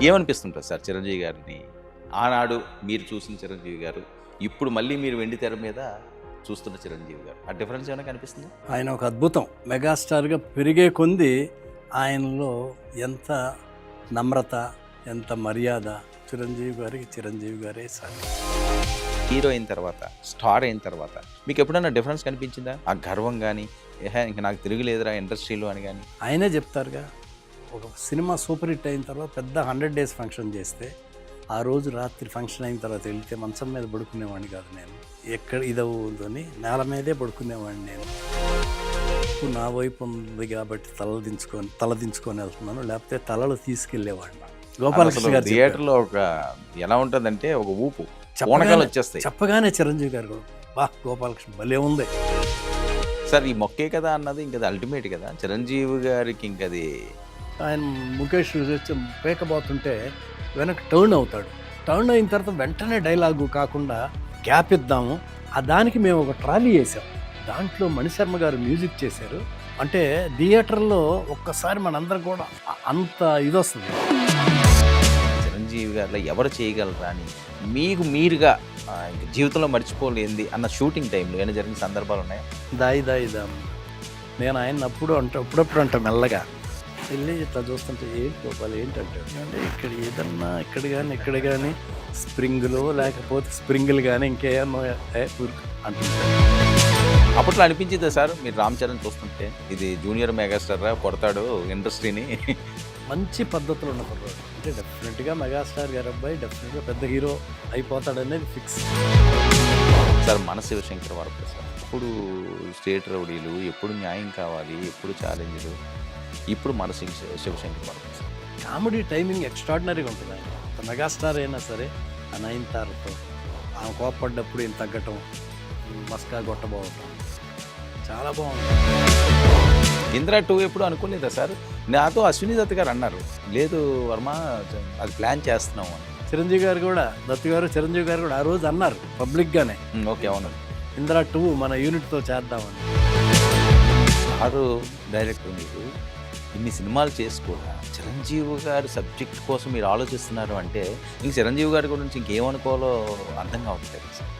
ఏమనిపిస్తుంటుంది sir Chiranjeevi గారిని ఆనాడు మీరు చూసిన చిరంజీవి గారు, ఇప్పుడు మళ్ళీ మీరు వెండి తెర మీద చూస్తున్న చిరంజీవి గారు, ఆ డిఫరెన్స్ ఏమైనా కనిపిస్తుందా? ఆయన ఒక అద్భుతం. మెగాస్టార్గా పెరిగే కొంది ఆయనలో ఎంత నమ్రత, ఎంత మర్యాద. చిరంజీవి గారికి చిరంజీవి గారే సార్. హీరో అయిన తర్వాత, స్టార్ అయిన తర్వాత మీకు ఎప్పుడైనా డిఫరెన్స్ కనిపించిందా? ఆ గర్వం కానీ, ఇంకా నాకు తిరుగులేదురా ఇండస్ట్రీలో అని కానీ? ఆయనే చెప్తారుగా, ఒక సినిమా సూపర్ హిట్ అయిన తర్వాత పెద్ద 100 days ఫంక్షన్ చేస్తే ఆ రోజు రాత్రి ఫంక్షన్ అయిన తర్వాత వెళ్తే మంచం మీద పడుకునేవాడిని కాదు నేను. ఎక్కడ ఇదవుతుందని నేల మీదే పడుకునేవాడిని నేను. ఇప్పుడు నా వైపు ఉంది కాబట్టి తల దించుకొని వెళ్తున్నాను, లేకపోతే తలలు తీసుకెళ్లేవాడిని. గోపాలకృష్ణ గారు థియేటర్లో ఒక ఎలా ఉంటుందంటే ఒక ఊపు వచ్చేస్తాయి. చెప్పగానే చిరంజీవి గారు బా గోపాలకృష్ణ భలే ఉంది సార్. ఈ మొక్కే కదా అన్నది ఇంకది అల్టిమేట్ కదా చిరంజీవి గారికి. ఇంకది ఆయన ముఖేష్ వచ్చి పేకబోతుంటే వెనక టర్న్ అవుతాడు. టర్న్ అయిన తర్వాత వెంటనే డైలాగు కాకుండా గ్యాప్ ఇద్దాము. ఆ దానికి మేము ఒక ట్రాలీ వేసాం. దాంట్లో మణిశర్మ గారు మ్యూజిక్ చేశారు. అంటే థియేటర్లో ఒక్కసారి మనందరం కూడా అంత ఇది వస్తుంది. చిరంజీవి గారిలో ఎవరు చేయగలరా అని మీకు మీరుగా జీవితంలో మర్చిపోలేంది అన్న షూటింగ్ టైంలో ఏమైనా జరిగిన సందర్భాలు ఉన్నాయా? దాయి నేను ఆయన అప్పుడప్పుడు అంట మెల్లగా వెళ్ళి ఇట్లా చూస్తుంటే ఏంటి గోపాల్ ఏంటంటే అంటే ఇక్కడ కానీ స్ప్రింగులు లేకపోతే స్ప్రింగులు కానీ ఇంకేమో అంటుంటారు. అప్పట్లో అనిపించిందా సార్ మీరు రామ్ చరణ్ చూస్తుంటే ఇది జూనియర్ మెగాస్టార్ కొడతాడు ఇండస్ట్రీని? మంచి పద్ధతులు ఉన్న కుర్రాడు అంటే డెఫినెట్గా మెగాస్టార్ గారు అబ్బాయి డెఫినెట్గా పెద్ద హీరో అయిపోతాడనేది ఫిక్స్. సార్ మన శివశంకర్ వరప్రసాద్ ఇప్పుడు స్టేట్ రౌడీలు, ఎప్పుడు న్యాయం కావాలి, ఎప్పుడు ఛాలెంజ్లు, ఇప్పుడు మన శివశంకర్ వరప్రసాద్ కామెడీ టైమింగ్ ఎక్స్ట్రాడినరీగా ఉంటుంది. ఆయన మెగాస్టార్ అయినా సరే ఆ 9 ఆమె కోపడ్డప్పుడు ఈయన తగ్గటం, మస్కా కొట్టబోవటం చాలా బాగుంది. ఇంద్ర 2 ఎప్పుడు అనుకోలేదా సార్? నాతో అశ్విని దత్ గారు అన్నారు, లేదు వర్మ అది ప్లాన్ చేస్తున్నాము అని. చిరంజీవి గారు కూడా చిరంజీవి గారు కూడా ఆ రోజు అన్నారు పబ్లిక్గానే. ఓకే అవును, ఇంద్ర 2 మన యూనిట్తో చేద్దామని. సారు డైరెక్టర్ మీరు ఇన్ని సినిమాలు చేసుకోరా చిరంజీవి గారి సబ్జెక్ట్ కోసం మీరు ఆలోచిస్తున్నారు అంటే ఇంక చిరంజీవి గారి గురించి ఇంకేమనుకోవాలో అర్థం కావట్లేదు సార్.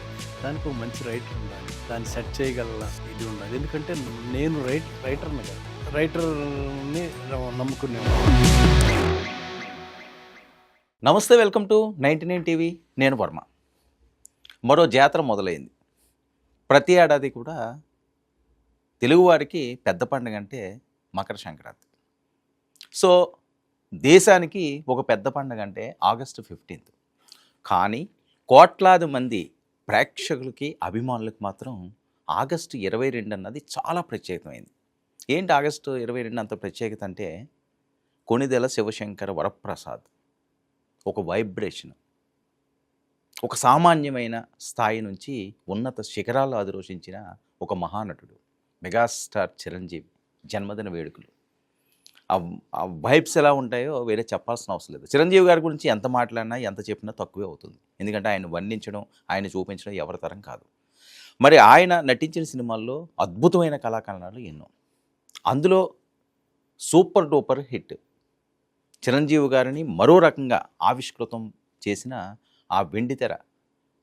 దానికి ఒక మంచి రైటర్ ఉండాలి, దాన్ని సెట్ చేయగల ఇది ఉండాలి. ఎందుకంటే నేను రైటర్ని కాదు, రైటర్ని నమ్ముకునేవాడు. నమస్తే, వెల్కమ్ టు 99 టీవీ. నేను వర్మ. మరో జాతర మొదలైంది. ప్రతి ఏడాది కూడా తెలుగువారికి పెద్ద పండుగ అంటే మకర సంక్రాంతి. సో దేశానికి ఒక పెద్ద పండుగ అంటే August 15. కానీ కోట్లాది మంది ప్రేక్షకులకి, అభిమానులకు మాత్రం August 22 అన్నది చాలా ప్రత్యేకమైంది. ఏంటి August 22 అంత ప్రత్యేకత అంటే, కొణిదెల శివశంకర వరప్రసాద్ ఒక వైబ్రేషన్, ఒక సామాన్యమైన స్థాయి నుంచి ఉన్నత శిఖరాలు అధిరోషించిన ఒక మహానటుడు మెగాస్టార్ చిరంజీవి జన్మదిన వేడుకలు. ఆ వైబ్స్ ఎలా ఉంటాయో వేరే చెప్పాల్సిన అవసరం లేదు. చిరంజీవి గారి గురించి ఎంత మాట్లాడినా ఎంత చెప్పినా తక్కువే అవుతుంది. ఎందుకంటే ఆయన వర్ణించడం, ఆయన చూపించడం ఎవరి తరం కాదు. మరి ఆయన నటించిన సినిమాల్లో అద్భుతమైన కళాఖండాలు ఎన్నో. అందులో సూపర్ డూపర్ హిట్ చిరంజీవి గారిని మరో రకంగా ఆవిష్కృతం చేసిన ఆ వెండితెర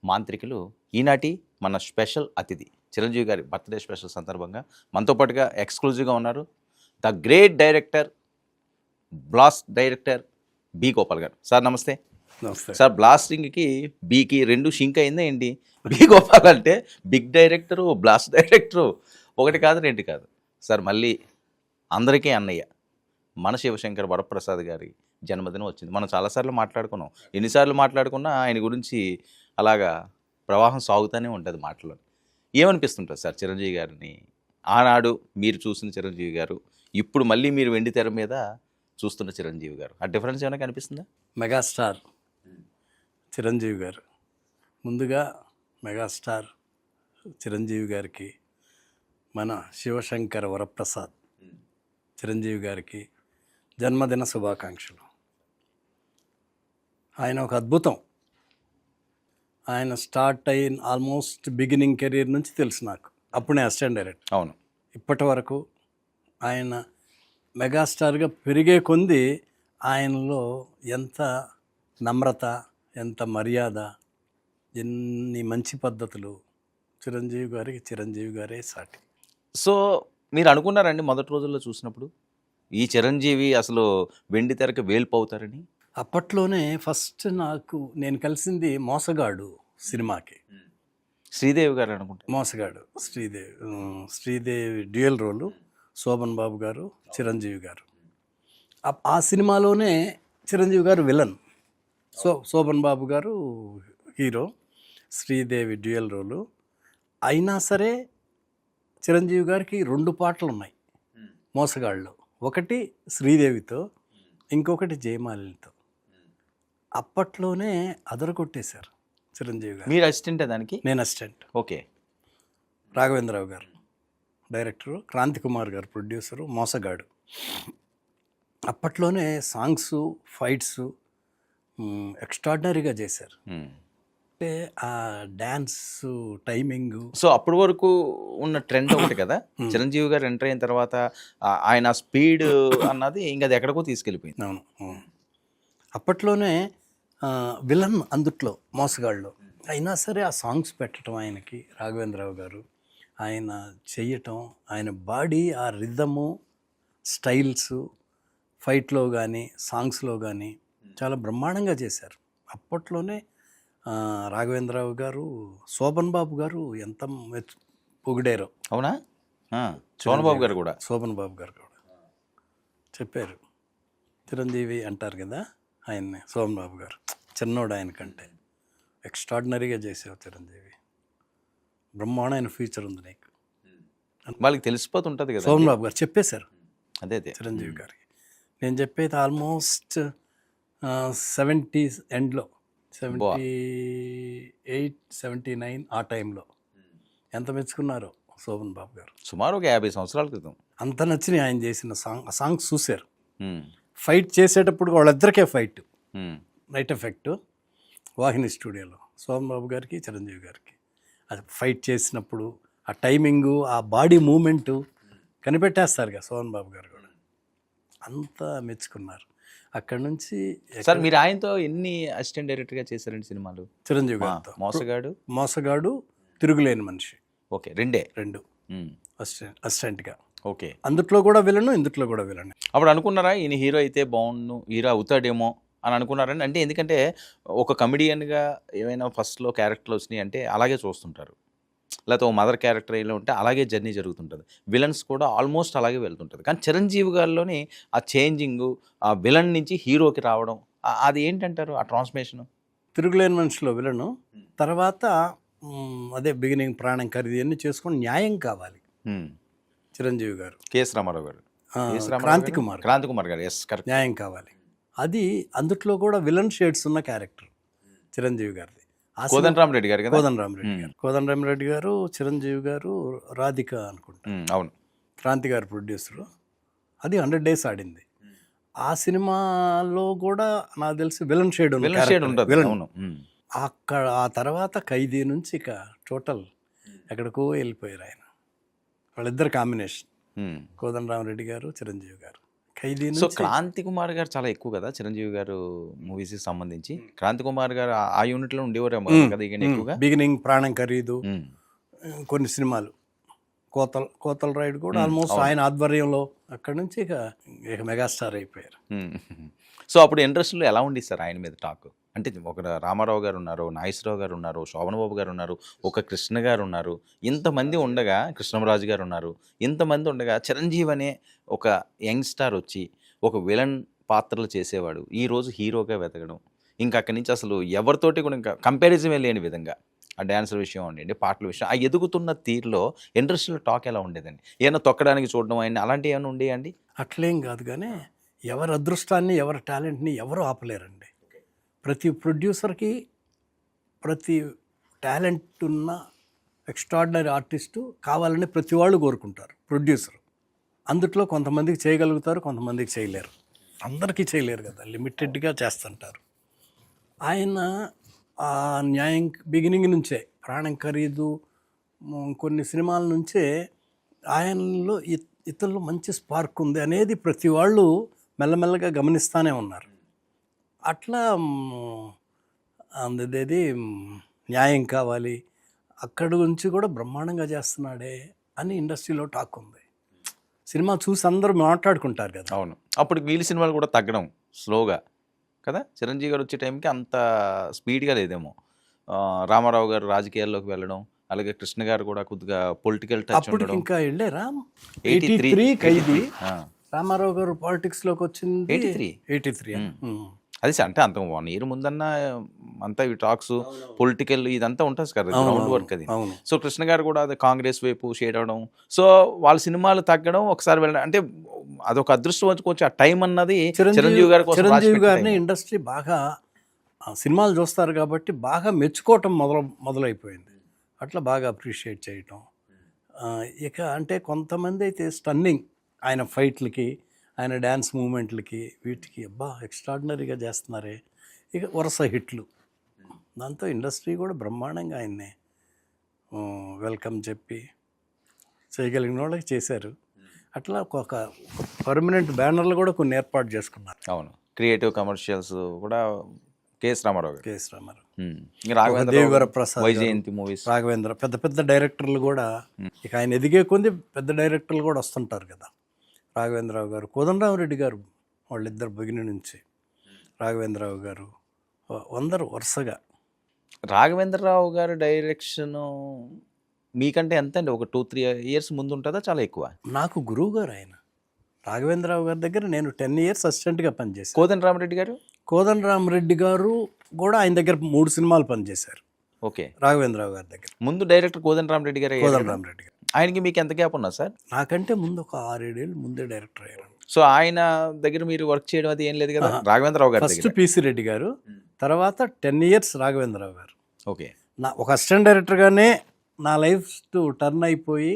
మాంత్రికులు ఈనాటి మన స్పెషల్ అతిథి. చిరంజీవి గారి బర్త్డే స్పెషల్ సందర్భంగా మనతో పాటుగా ఎక్స్క్లూజివ్గా ఉన్నారు the great director, blast director B Gopal గారు. సార్ నమస్తే. నమస్తే సార్. బ్లాస్టింగ్కి బీకి 2 షింక్ అయిందా ఏంటి? బి గోపాల్ అంటే బిగ్ డైరెక్టరు, బ్లాస్ట్ డైరెక్టరు, 1 కాదు 2 కాదు. సార్ మళ్ళీ అందరికీ అన్నయ్య మన శివశంకర్ వరప్రసాద్ గారి జన్మదినం వచ్చింది. మనం చాలాసార్లు మాట్లాడుకున్నాం. ఎన్నిసార్లు మాట్లాడుకున్నా ఆయన గురించి అలాగా ప్రవాహం సాగుతూనే ఉంటుంది మాటలో. ఏమనిపిస్తుంటుంది సార్ చిరంజీవి గారిని ఆనాడు మీరు చూసిన చిరంజీవి గారు, ఇప్పుడు మళ్ళీ మీరు వెండి తెర మీద చూస్తున్న చిరంజీవి గారు, ఆ డిఫరెన్స్ ఏమైనా కనిపిస్తుందా? మెగాస్టార్ చిరంజీవి గారు, ముందుగా మెగాస్టార్ చిరంజీవి గారికి, మన శివశంకర వరప్రసాద్ చిరంజీవి గారికి జన్మదిన శుభాకాంక్షలు. ఆయన ఒక అద్భుతం. ఆయన స్టార్ట్ అయిన ఆల్మోస్ట్ బిగినింగ్ కెరీర్ నుంచి తెలుసు నాకు. అప్పుడే అసిస్టెంట్ డైరెక్టర్. అవును. ఇప్పటి వరకు ఆయన మెగాస్టార్గా పెరిగే కొంది ఆయనలో ఎంత నమ్రత, ఎంత మర్యాద, ఎన్ని మంచి పద్ధతులు. చిరంజీవి గారే సాటి. సో మీరు అనుకున్నారండి మొదటి రోజుల్లో చూసినప్పుడు ఈ చిరంజీవి అసలు వెండి తెరకి వేల్పు అవుతారని? అప్పట్లోనే ఫస్ట్ నేను కలిసింది మోసగాడు సినిమాకి. శ్రీదేవి గారు అనుకుంటా. మోసగాడు శ్రీదేవి డ్యూయల్ రోలు, శోభన్ బాబు గారు, చిరంజీవి గారు. ఆ సినిమాలోనే చిరంజీవి గారు విలన్, శోభన్ బాబు గారు హీరో, శ్రీదేవి డ్యూయల్ రోలు. అయినా సరే చిరంజీవి గారికి 2 పాటలు ఉన్నాయి మోసగాళ్ళు. ఒకటి శ్రీదేవితో, ఇంకొకటి జయమాలినితో. అప్పట్లోనే అదరగొట్టేశారు చిరంజీవి గారు. మీరు అసిస్టెంట్ దానికి? నేను అసిస్టెంట్. ఓకే. రాఘవేంద్రరావు గారు డైరెక్టరు, క్రాంతి కుమార్ గారు ప్రొడ్యూసరు. మోసగాడు అప్పట్లోనే సాంగ్స్, ఫైట్స్ ఎక్స్ట్రాడినరీగా చేశారు. అంటే ఆ డ్యాన్స్ టైమింగ్. సో అప్పటి వరకు ఉన్న ట్రెండ్ ఒకటి కదా, చిరంజీవి గారు ఎంటర్ అయిన తర్వాత ఆయన స్పీడ్ అన్నది ఇంకా అది ఎక్కడికో తీసుకెళ్ళిపోయింది. అవును. అప్పట్లోనే విలన్ అందుట్లో మోసగాళ్ళు. అయినా సరే ఆ సాంగ్స్ పెట్టడం ఆయనకి, రాఘవేంద్రరావు గారు ఆయన చెయ్యటం, ఆయన బాడీ, ఆ రిథము, స్టైల్స్, ఫైట్లో కానీ సాంగ్స్లో కానీ చాలా బ్రహ్మాండంగా చేశారు. అప్పట్లోనే రాఘవేంద్రరావు గారు, శోభన్ బాబు గారు ఎంత పొగిడారో. అవునా? శోభన్ బాబు గారు కూడా చెప్పారు. చిరంజీవి అంటారు కదా ఆయన్ని, శోభన్ బాబు గారు చిన్నోడు ఆయన కంటే. ఎక్స్ట్రాడినరీగా చేసావు చిరంజీవి, బ్రహ్మాండమైన ఫ్యూచర్ ఉంది నీకు. వాళ్ళకి తెలిసిపోతుంటుంది కదా. శోభన్ బాబు గారు చెప్పేశారు అదే చిరంజీవి గారికి. నేను చెప్పేది ఆల్మోస్ట్ 70s ఎండ్లో, 78, 79 ఆ టైంలో. ఎంత మెచ్చుకున్నారో శోభన్ బాబు గారు. సుమారు ఒక 50 సంవత్సరాల క్రితం. అంత నచ్చినాయి ఆయన చేసిన సాంగ్స్ చూశారు. ఫైట్ చేసేటప్పుడు వాళ్ళిద్దరికే ఫైట్, నైట్ ఎఫెక్ట్, వాహిని స్టూడియోలో శోభన్ బాబు గారికి, చిరంజీవి గారికి. అది ఫైట్ చేసినప్పుడు ఆ టైమింగు, ఆ బాడీ మూమెంటు కనిపెట్టేస్తారు కదా శోభన్ బాబు గారు కూడా. అంతా మెచ్చుకున్నారు. అక్కడి నుంచి సార్ మీరు ఆయనతో ఎన్ని అసిస్టెంట్ డైరెక్టర్గా చేశారండి సినిమాలు? చిరంజీవి గారితో మోసగాడు, తిరుగులేని మనిషి. ఓకే, 2 అసిస్టెంట్గా. ఓకే. అందుట్లో కూడా విలను, ఇందుట్లో కూడా విలను. అప్పుడు అనుకున్నారా ఈయన హీరో అయితే బాగుండు, హీరో అవుతాడేమో అని అనుకున్నారండి? అంటే ఎందుకంటే ఒక కమెడియన్గా ఏమైనా ఫస్ట్లో క్యారెక్టర్లు వచ్చినాయి అంటే అలాగే చూస్తుంటారు, లేకపోతే ఒక మదర్ క్యారెక్టర్ ఇలా ఉంటే అలాగే జర్నీ జరుగుతుంటుంది. విలన్స్ కూడా ఆల్మోస్ట్ అలాగే వెళ్తుంటుంది. కానీ చిరంజీవి గారిలోని ఆ చేంజింగు, ఆ విలన్ నుంచి హీరోకి రావడం, అది ఏంటంటారు ఆ ట్రాన్స్ఫర్మేషన్? తిరుగులేని మనిషిలో విలను, తర్వాత అదే బిగినింగ్ ప్రాణం ఖరీదు అన్నీ చేసుకొని న్యాయం కావాలి. చిరంజీవి గారు, కేఎస్ రామారావు గారు, క్రాంతి కుమార్ గారు, ఎస్ కరెక్ట్, న్యాయం కావాలి. అది అందుట్లో కూడా విలన్ షేడ్స్ ఉన్న క్యారెక్టర్ చిరంజీవి గారిది. కోదండరామరెడ్డి గారు కదా. కోదండరామరెడ్డి గారు, చిరంజీవి గారు, రాధిక అనుకుంటా. అవును. క్రాంతి గారు ప్రొడ్యూసరు. అది 100 days ఆడింది. ఆ సినిమాలో కూడా నాకు తెలిసి విలన్ షేడ్ ఉంటుంది. అక్కడ ఆ తర్వాత ఖైదీ నుంచి ఇక టోటల్ ఎక్కడికో వెళ్ళిపోయారు ఆయన. వాళ్ళిద్దరు కాంబినేషన్, కోదండరామరెడ్డి గారు, చిరంజీవి గారు. ఖైదీ. సో క్రాంతి కుమార్ గారు చాలా ఎక్కువ కదా చిరంజీవి గారు మూవీస్ సంబంధించి. క్రాంతి కుమార్ గారు ఆ యూనిట్లో ఉండేవారేమో కదా ఎక్కువగా. బిగినింగ్ ప్రాణం ఖరీదు, కొన్ని సినిమాలు, కోతల రైడ్ కూడా ఆల్మోస్ట్ ఆయన ఆధ్వర్యంలో. అక్కడ నుంచి ఇక మెగాస్టార్ అయిపోయారు. సో అప్పుడు ఇండస్ట్రీలో ఎలా ఉండి సార్ ఆయన మీద టాక్? అంటే ఒక రామారావు గారు ఉన్నారు, నాగేశ్వరరావు గారు ఉన్నారు, శోభన్ బాబు గారు ఉన్నారు, ఒక కృష్ణ గారు ఉన్నారు, ఇంతమంది ఉండగా, కృష్ణరాజు గారు ఉన్నారు, ఇంతమంది ఉండగా చిరంజీవి అనే ఒక యంగ్స్టార్ వచ్చి ఒక విలన్ పాత్రలు చేసేవాడు ఈరోజు హీరోగా వెతకడం, ఇంకా అక్కడి నుంచి అసలు ఎవరితోటి కూడా ఇంకా కంపారిజన్ లేని విధంగా ఆ డ్యాన్సర్ విషయం ఉండండి, పాటల విషయం, ఆ ఎదుగుతున్న తీరులో ఇండస్ట్రీలో టాక్ ఎలా ఉండేదండి? ఏమైనా తొక్కడానికి చూడడం అయినా అలాంటివి ఏమైనా ఉండేయండి? అట్లేం కాదు, కానీ ఎవరి అదృష్టాన్ని, ఎవరి టాలెంట్ని ఎవరు ఆపలేరండి. ప్రతి ప్రొడ్యూసర్కి ప్రతి టాలెంట్ ఉన్న ఎక్స్ట్రాడినరీ ఆర్టిస్టు కావాలని ప్రతి వాళ్ళు కోరుకుంటారు. ప్రొడ్యూసర్ అందుట్లో కొంతమందికి చేయగలుగుతారు, కొంతమందికి చేయలేరు. అందరికీ చేయలేరు కదా, లిమిటెడ్గా చేస్తుంటారు. ఆయన ఆ న్యాయం బిగినింగ్ నుంచే, ప్రాణం ఖరీదు, కొన్ని సినిమాల నుంచే ఆయనలో ఇతరులు మంచి స్పార్క్ ఉంది అనేది ప్రతి వాళ్ళు మెల్లమెల్లగా గమనిస్తూనే ఉన్నారు. అట్లా అందుదేది న్యాయం కావాలి అక్కడి నుంచి కూడా బ్రహ్మాండంగా చేస్తున్నాడే అని ఇండస్ట్రీలో టాక్ ఉంది. సినిమా చూసి అందరూ మాట్లాడుకుంటారు కదా. అవును, అప్పుడు వీళ్ళ సినిమాలు కూడా తగ్గడం స్లోగా కదా. చిరంజీవి గారు వచ్చే టైంకి అంత స్పీడ్గా లేదేమో. రామారావు గారు రాజకీయాల్లోకి వెళ్ళడం, అలాగే కృష్ణ గారు కూడా కొద్దిగా పొలిటికల్ టచ్ అప్పటికి ఉండడం. ఇంకా వెళ్ళారా 83 83 ఖైదీ. ఆ, రామారావు గారు పాలిటిక్స్లోకి వచ్చింది 83. అది అంటే అంత 1 year ముందన్నా అంతా ఈ టాక్స్ పొలిటికల్ ఇదంతా ఉంటుంది కదా, గ్రౌండ్ వర్క్ అది. అవును. సో కృష్ణ గారు కూడా అది కాంగ్రెస్ వైపు షేడ్ అవడం, సో వాళ్ళ సినిమాలు తగ్గడం, ఒకసారి వెళ్ళడం అంటే అదొక అదృష్టం వచ్చి ఆ టైం అన్నది చిరంజీవి గారి కోసం రాసి చిరంజీవి పెట్టిన గారిని time. ఇండస్ట్రీ బాగా సినిమాలు చూస్తారు కాబట్టి బాగా మెచ్చుకోవటం మొదలైపోయింది. అట్లా బాగా అప్రిషియేట్ చేయటం. ఇక అంటే కొంతమంది అయితే స్టన్నింగ్ ఆయన ఫైట్లకి, ఆయన డ్యాన్స్ మూమెంట్లకి, వీటికి అబ్బా ఎక్స్ట్రాడినరీగా చేస్తున్నారే. ఇక వరుస హిట్లు. దాంతో ఇండస్ట్రీ కూడా బ్రహ్మాండంగా ఆయన్ని వెల్కమ్ చెప్పి చేయగలిగిన వాళ్ళకి చేశారు. అట్లా ఒక పర్మనెంట్ బ్యానర్లు కూడా కొన్ని ఏర్పాటు చేసుకున్నారు. అవును, క్రియేటివ్ కమర్షియల్స్ కూడా కేఎస్ రామారావు గారు, కేఎస్ రామారావు, రాఘవేంద్ర ప్రసాద్, వైజయంతి మూవీస్, రాఘవేంద్ర, పెద్ద పెద్ద డైరెక్టర్లు కూడా ఇక ఆయన ఎదిగే కొంది పెద్ద డైరెక్టర్లు కూడా వస్తుంటారు కదా. రాఘవేంద్రరావు గారు, కోదండరామరెడ్డి గారు, వాళ్ళిద్దరు బిగిని నుంచి రాఘవేంద్రరావు గారు అందరూ వరుసగా. రాఘవేంద్రరావు గారు డైరెక్షన్ మీకంటే ఎంత అండి, ఒక 2-3 years ముందు ఉంటుందా, చాలా ఎక్కువ? నాకు గురువు గారు ఆయన. రాఘవేంద్రరావు గారి దగ్గర నేను 10 years అసిస్టెంట్గా పనిచేశాను. కోదండరామరెడ్డి గారు, కోదండరామరెడ్డి గారు కూడా ఆయన దగ్గర 3 సినిమాలు పనిచేశారు. ఓకే, రాఘవేంద్రరావు గారి దగ్గర. ముందు డైరెక్టర్ కోదండరామరెడ్డి గారు. కోదండరామరెడ్డి గారు ఆయనకి మీకు ఎంత గ్యాప్ ఉన్నా సార్? నాకంటే ముందు ఒక 6-7 ఏళ్ళు ముందే డైరెక్టర్ అయ్యారు. సో ఆయన దగ్గర మీరు వర్క్ చేయడం అది ఏం లేదు కదా? రాఘవేంద్రరావు గారు ఫస్ట్ పిసి రెడ్డి గారు, తర్వాత 10 years రాఘవేంద్రరావు గారు. ఓకే, ఒక అసిస్టెంట్ డైరెక్టర్గానే నా లైఫ్ టర్న్ అయిపోయి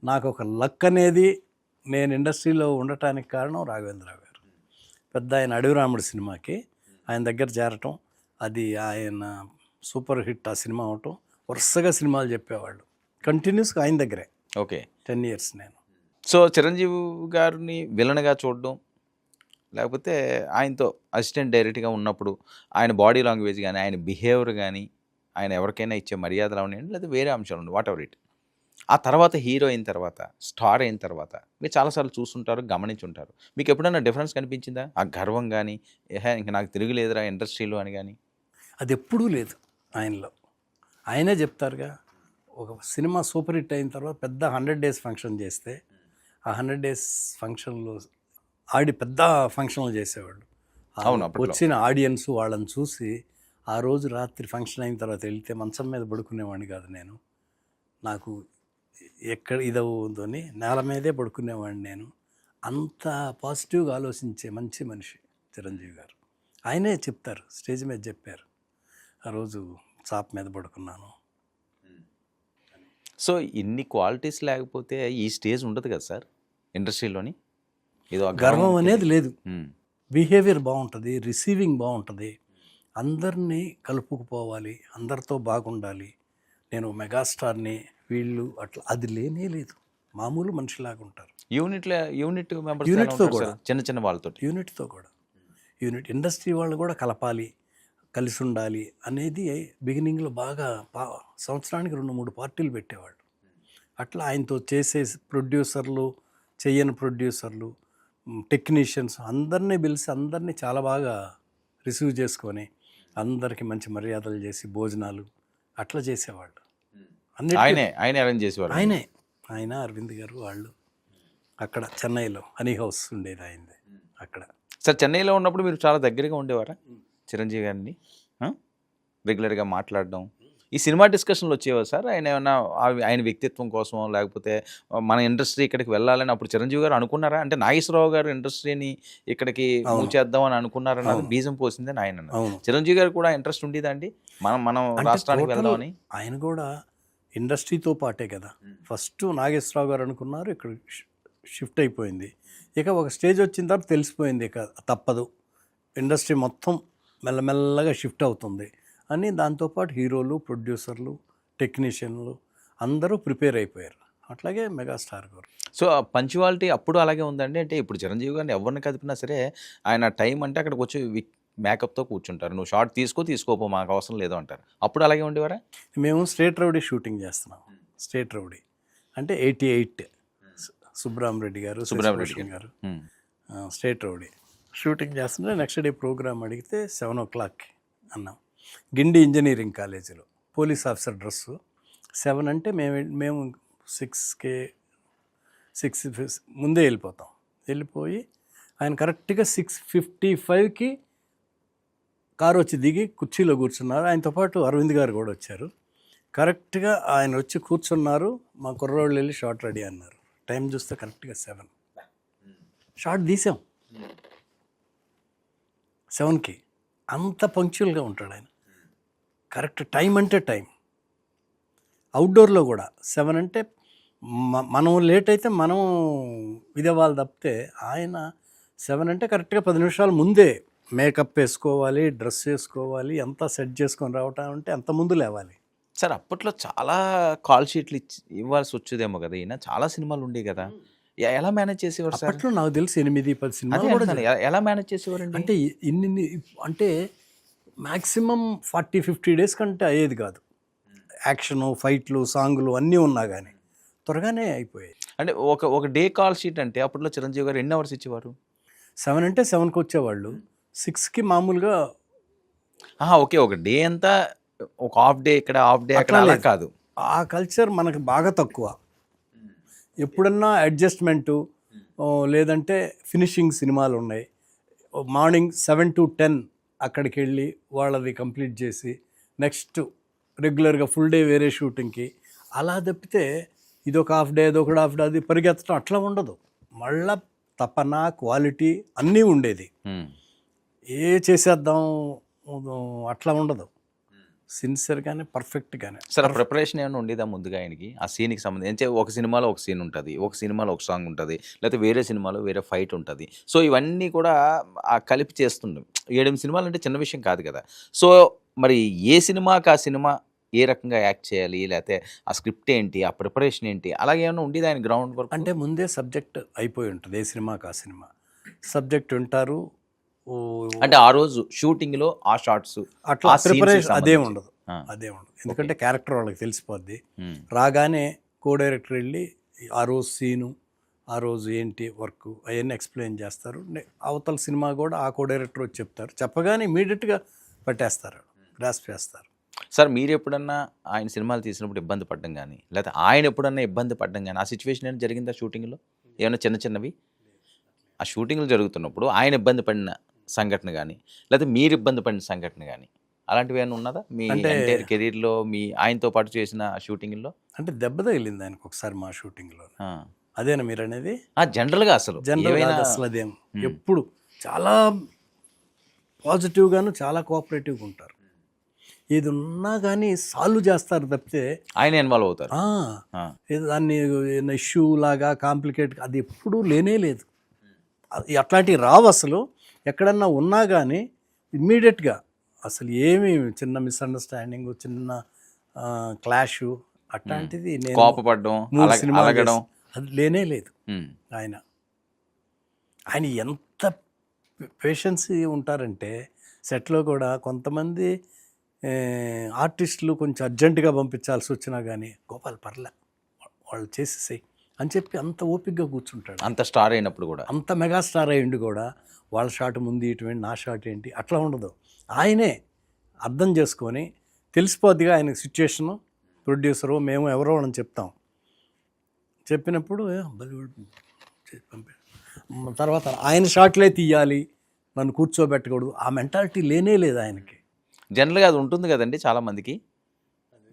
నాకు ఒక లక్ అనేది నేను ఇండస్ట్రీలో ఉండటానికి కారణం రాఘవేంద్రరావు గారు. పెద్ద ఆయన అడవి రాముడు సినిమాకి ఆయన దగ్గర చేరటం, అది ఆయన సూపర్ హిట్ ఆ సినిమా అవటం, వరుసగా సినిమాలు చెప్పేవాళ్ళు కంటిన్యూస్గా ఆయన దగ్గరే. ఓకే, 10 years నేను. సో చిరంజీవి గారిని విలన్గా చూడడం, లేకపోతే ఆయనతో అసిస్టెంట్ డైరెక్ట్గా ఉన్నప్పుడు ఆయన బాడీ లాంగ్వేజ్ కానీ, ఆయన బిహేవియర్ కానీ, ఆయన ఎవరికైనా ఇచ్చే మర్యాదలు అవనివ్వండి, లేదా వేరే అంశాలు ఉండి వాట్ ఎవర్ ఇట్, ఆ తర్వాత హీరో అయిన తర్వాత, స్టార్ అయిన తర్వాత మీరు చాలాసార్లు చూస్తుంటారు, గమనించుంటారు. మీకు ఎప్పుడైనా డిఫరెన్స్ కనిపించిందా? ఆ గర్వం కానీ, ఇంక నాకు తిరుగులేదురా ఇండస్ట్రీలో అని కానీ? అది ఎప్పుడూ లేదు ఆయనలో. ఆయనే చెప్తారుగా, ఒక సినిమా సూపర్ హిట్ అయిన తర్వాత పెద్ద 100 days ఫంక్షన్ చేస్తే ఆ 100 days ఫంక్షన్లో పెద్ద ఫంక్షన్లు చేసేవాళ్ళు. అవును, అప్పట్లో. వచ్చిన ఆడియన్స్ వాళ్ళని చూసి ఆ రోజు రాత్రి ఫంక్షన్ అయిన తర్వాత వెళ్తే మంచం మీద పడుకునేవాడిని కాదు నేను. నాకు ఎక్కడ ఇదవుతుందని నేల మీదే పడుకునేవాడిని నేను. అంత పాజిటివ్గా ఆలోచించే మంచి మనిషి చిరంజీవి గారు. ఆయనే చెప్తారు, స్టేజ్ మీద చెప్పారు, ఆ రోజు చాప్ మీద పడుకున్నాను. సో ఇన్ని క్వాలిటీస్ లేకపోతే ఈ స్టేజ్ ఉండదు కదా సార్ ఇండస్ట్రీలోని. ఏదో గర్వం అనేది లేదు. బిహేవియర్ బాగుంటుంది, రిసీవింగ్ బాగుంటుంది, అందరినీ కలుపుకుపోవాలి, అందరితో బాగుండాలి. నేను మెగాస్టార్ని, వీళ్ళు అట్లా అది లేనే లేదు. మామూలు మనిషిలాగా ఉంటారు. యూనిట్ మెంబర్స్, యూనిట్తో కూడా, చిన్న చిన్న వాళ్ళతో, యూనిట్తో కూడా, యూనిట్ ఇండస్ట్రీ వాళ్ళు కూడా కలపాలి, కలిసి ఉండాలి అనేది బిగినింగ్లో బాగా సంవత్సరానికి 2-3 పార్టీలు పెట్టేవాళ్ళు. అట్లా ఆయనతో చేసే ప్రొడ్యూసర్లు, చెయ్యని ప్రొడ్యూసర్లు, టెక్నీషియన్స్ అందరినీ పిలిచి అందరినీ చాలా బాగా రిసీవ్ చేసుకొని అందరికీ మంచి మర్యాదలు చేసి భోజనాలు అట్లా చేసేవాళ్ళు. ఆయనే అరేంజ్ చేసేవారు. ఆయన అరవింద్ గారు వాళ్ళు అక్కడ చెన్నైలో హనీ హౌస్ ఉండేది ఆయనది అక్కడ. సార్ చెన్నైలో ఉన్నప్పుడు మీరు చాలా దగ్గరగా ఉండేవారా చిరంజీవి గారిని? రెగ్యులర్గా మాట్లాడడం, ఈ సినిమా డిస్కషన్లు వచ్చేవారు సార్? ఆయన ఏమన్నా ఆయన వ్యక్తిత్వం కోసం, లేకపోతే మన ఇండస్ట్రీ ఇక్కడికి వెళ్ళాలని అప్పుడు చిరంజీవి గారు అనుకున్నారా? అంటే నాగేశ్వరరావు గారు ఇండస్ట్రీని ఇక్కడికి మూవ్ చేద్దాం అని అనుకున్నారన్నది బీజం పోసిందని ఆయన అన్నారు. చిరంజీవి గారు కూడా ఇంట్రెస్ట్ ఉండేదా అండి మనం రాష్ట్రానికి వెళ్దామని? ఆయన కూడా ఇండస్ట్రీతో పాటే కదా. ఫస్ట్ నాగేశ్వరరావు గారు అనుకున్నారు, ఇక్కడ షిఫ్ట్ అయిపోయింది. ఇక ఒక స్టేజ్ వచ్చిన తర్వాత తెలిసిపోయింది, ఇక తప్పదు, ఇండస్ట్రీ మొత్తం మెల్లమెల్లగా షిఫ్ట్ అవుతుంది అని. దాంతోపాటు హీరోలు, ప్రొడ్యూసర్లు, టెక్నీషియన్లు అందరూ ప్రిపేర్ అయిపోయారు. అట్లాగే మెగాస్టార్ గారు. సో, ఆ పంక్చువాలిటీ అప్పుడు అలాగే ఉందండి? అంటే ఇప్పుడు చిరంజీవి గారిని ఎవరిని కదిపినా సరే, ఆయన టైం అంటే అక్కడికొచ్చి మేకప్‌తో కూర్చుంటారు. నువ్వు షాట్ తీసుకోపో మాకు అవసరం లేదు అంటారు. అప్పుడు అలాగే ఉండేవారా? మేము స్ట్రేట్ రౌడీ షూటింగ్ చేస్తున్నాం. స్ట్రేట్ రౌడీ అంటే 88 సుబ్బరామరెడ్డి గారు, సుబ్బరామరెడ్డి శశిభూషణ్ గారు హ్మ్. స్ట్రేట్ రౌడీ షూటింగ్ చేస్తుంటే నెక్స్ట్ డే ప్రోగ్రామ్ అడిగితే 7:00 అన్నాం. గిండి ఇంజనీరింగ్ కాలేజీలో పోలీస్ ఆఫీసర్ డ్రెస్సు 7 అంటే మేము 6కి ముందే వెళ్ళిపోతాం. వెళ్ళిపోయి ఆయన కరెక్ట్గా 6:55కి కారు వచ్చి దిగి కుర్చీలో కూర్చున్నారు. ఆయనతో పాటు అరవింద్ గారు కూడా వచ్చారు. కరెక్ట్గా ఆయన వచ్చి కూర్చున్నారు. మా కుర్రోళ్ళు వెళ్ళి షాట్ రెడీ అన్నారు. టైం చూస్తే కరెక్ట్గా 7. షాట్ తీసాం 7కి. అంత పంక్చువల్గా ఉంటాడు ఆయన. కరెక్ట్ టైం అంటే టైం. అవుట్డోర్లో కూడా 7 అంటే మనం లేట్ అయితే మనం ఇదేవాళ్ళు తప్పితే ఆయన 7 అంటే కరెక్ట్గా 10 నిమిషాల ముందే మేకప్ వేసుకోవాలి, డ్రెస్ వేసుకోవాలి, అంతా సెట్ చేసుకొని రావటం అంటే అంత ముందు లేవాలి. సార్ అప్పట్లో చాలా కాల్ షీట్లు ఇవ్వాల్సి వచ్చేదేమో కదా ఈయన. చాలా సినిమాలు ఉండేవి కదా. ఎలా మేనేజ్ చేసేవారు సార్? అప్పట్లో నాకు తెలిసి 8-10 అదే సినిమాలు కూడా అంటున్నాను. ఎలా మేనేజ్ చేసేవారండి? అంటే ఇన్ని అంటే మ్యాక్సిమం 40-50 డేస్ కంటే అయ్యేది కాదు. యాక్షను, ఫైట్లు, సాంగులు అన్నీ ఉన్నా కానీ త్వరగానే అయిపోయాయి. అంటే ఒక డే కాల్ షీట్ అంటే అప్పట్లో చిరంజీవి గారు ఎన్ని అవర్స్ ఇచ్చేవారు? 7 అంటే 7కి వచ్చేవాళ్ళు. 6కి మామూలుగా ఓకే. ఒక డే అంతా ఒక హాఫ్ డే ఇక్కడ, హాఫ్ డే అక్కడ అలా కాదు. ఆ కల్చర్ మనకు బాగా తక్కువ. ఎప్పుడన్నా అడ్జస్ట్మెంటు లేదంటే ఫినిషింగ్ సినిమాలు ఉన్నాయి. మార్నింగ్ 7 to 10 అక్కడికి వెళ్ళి వాళ్ళది కంప్లీట్ చేసి నెక్స్ట్ రెగ్యులర్గా ఫుల్ డే వేరే షూటింగ్కి అలా తప్పితే ఇదొక హాఫ్ డే అదొక హాఫ్ డే అది పరిగెత్తడం అట్లా ఉండదు. మళ్ళా తపన, క్వాలిటీ అన్నీ ఉండేది. ఏ చేసేద్దాం అట్లా ఉండదు. సిన్సియర్గానే పర్ఫెక్ట్గానే. సార్ ప్రిపరేషన్ ఏమైనా ఉండేదా ముందుగా ఆయనకి? ఆ సీన్కి సంబంధించి ఒక సినిమాలో ఒక సీన్ ఉంటుంది, ఒక సినిమాలో ఒక సాంగ్ ఉంటుంది, లేకపోతే వేరే సినిమాలో వేరే ఫైట్ ఉంటుంది. సో ఇవన్నీ కూడా కలిపి చేస్తుండే. 7 సినిమాలు అంటే చిన్న విషయం కాదు కదా. సో మరి ఏ సినిమాకి ఆ సినిమా ఏ రకంగా యాక్ట్ చేయాలి, లేకపోతే ఆ స్క్రిప్ట్ ఏంటి, ఆ ప్రిపరేషన్ ఏంటి, అలాగే ఏమైనా ఉండేది ఆయన గ్రౌండ్ వర్క్? అంటే ముందే సబ్జెక్ట్ అయిపోయి ఉంటుంది. ఏ సినిమాకి ఆ సినిమా సబ్జెక్ట్ వింటారు. అంటే ఆ రోజు షూటింగ్లో ఆ షార్ట్స్ అట్లా ప్రిపరేషన్ అదే ఉండదు. ఎందుకంటే క్యారెక్టర్ వాళ్ళకి తెలిసిపోద్ది. రాగానే కో డైరెక్టర్ వెళ్ళి ఆ రోజు సీను, ఆ రోజు ఏంటి వర్క్ అవన్నీ ఎక్స్ప్లెయిన్ చేస్తారు. అవతల సినిమా కూడా ఆ కో డైరెక్టర్ వచ్చి చెప్తారు. చెప్పగానే ఇమీడియట్గా పట్టేస్తారు, గ్రాస్ప్ చేస్తారు. సార్ మీరు ఎప్పుడన్నా ఆయన సినిమాలు తీసినప్పుడు ఇబ్బంది పడ్డం కానీ, లేకపోతే ఆయన ఎప్పుడన్నా ఇబ్బంది పడ్డం కానీ ఆ సిచ్యువేషన్ ఏమైనా జరిగిందా షూటింగ్లో? ఏమైనా చిన్నవి ఆ షూటింగ్లు జరుగుతున్నప్పుడు ఆయన ఇబ్బంది పడిన సంఘటన కానీ, లేకపోతే మీరు ఇబ్బంది పడిన సంఘటన కానీ అలాంటివి ఏమైనా ఉన్నదా మీ ఎంటైర్ కెరీర్లో మీ ఆయనతో పాటు చేసిన షూటింగ్లో? అంటే దెబ్బ తగిలింది ఆయనకు ఒకసారి మా షూటింగ్లో. అదేనా మీరు అనేది? జనరల్గా అసలు అదేం ఎప్పుడు చాలా పాజిటివ్గాను చాలా కోఆపరేటివ్గా ఉంటారు. ఏది ఉన్నా కానీ సాల్వ్ చేస్తారు తప్పితే ఆయన ఇన్వాల్వ్ అవుతారు. దాన్ని ఇష్యూ లాగా కాంప్లికేట్ అది ఎప్పుడూ లేనే లేదు. అట్లాంటివి రావు అసలు. ఎక్కడన్నా ఉన్నా కానీ ఇమ్మీడియట్గా అసలు ఏమి చిన్న మిస్అండర్స్టాండింగ్, చిన్న క్లాషు అట్లాంటిది నేను కోపపడడం, అలగడం అది లేనే లేదు. ఆయన ఎంత పేషెన్సీ ఉంటారంటే సెట్లో కూడా కొంతమంది ఆర్టిస్టులు కొంచెం అర్జెంటుగా పంపించాల్సి వచ్చినా కానీ గోపాల్ పర్లే వాళ్ళు చేసేసాయి అని చెప్పి అంత ఓపికగా కూర్చుంటాడు. అంత స్టార్ అయినప్పుడు కూడా, అంత మెగాస్టార్ అయ్యిండు కూడా వాళ్ళ షాట్ ముందు ఇటువంటి నా షాట్ ఏంటి అట్లా ఉండదు. ఆయనే అర్థం చేసుకొని తెలిసిపోద్దిగా ఆయన సిచ్యుయేషను. ప్రొడ్యూసరు మేము ఎవరో అని చెప్తాం. చెప్పినప్పుడు తర్వాత ఆయన షాట్లే తీయాలి, నన్ను కూర్చోబెట్టకూడదు, ఆ మెంటాలిటీ లేనే లేదు ఆయనకి. జనరల్గా అది ఉంటుంది కదండి చాలామందికి.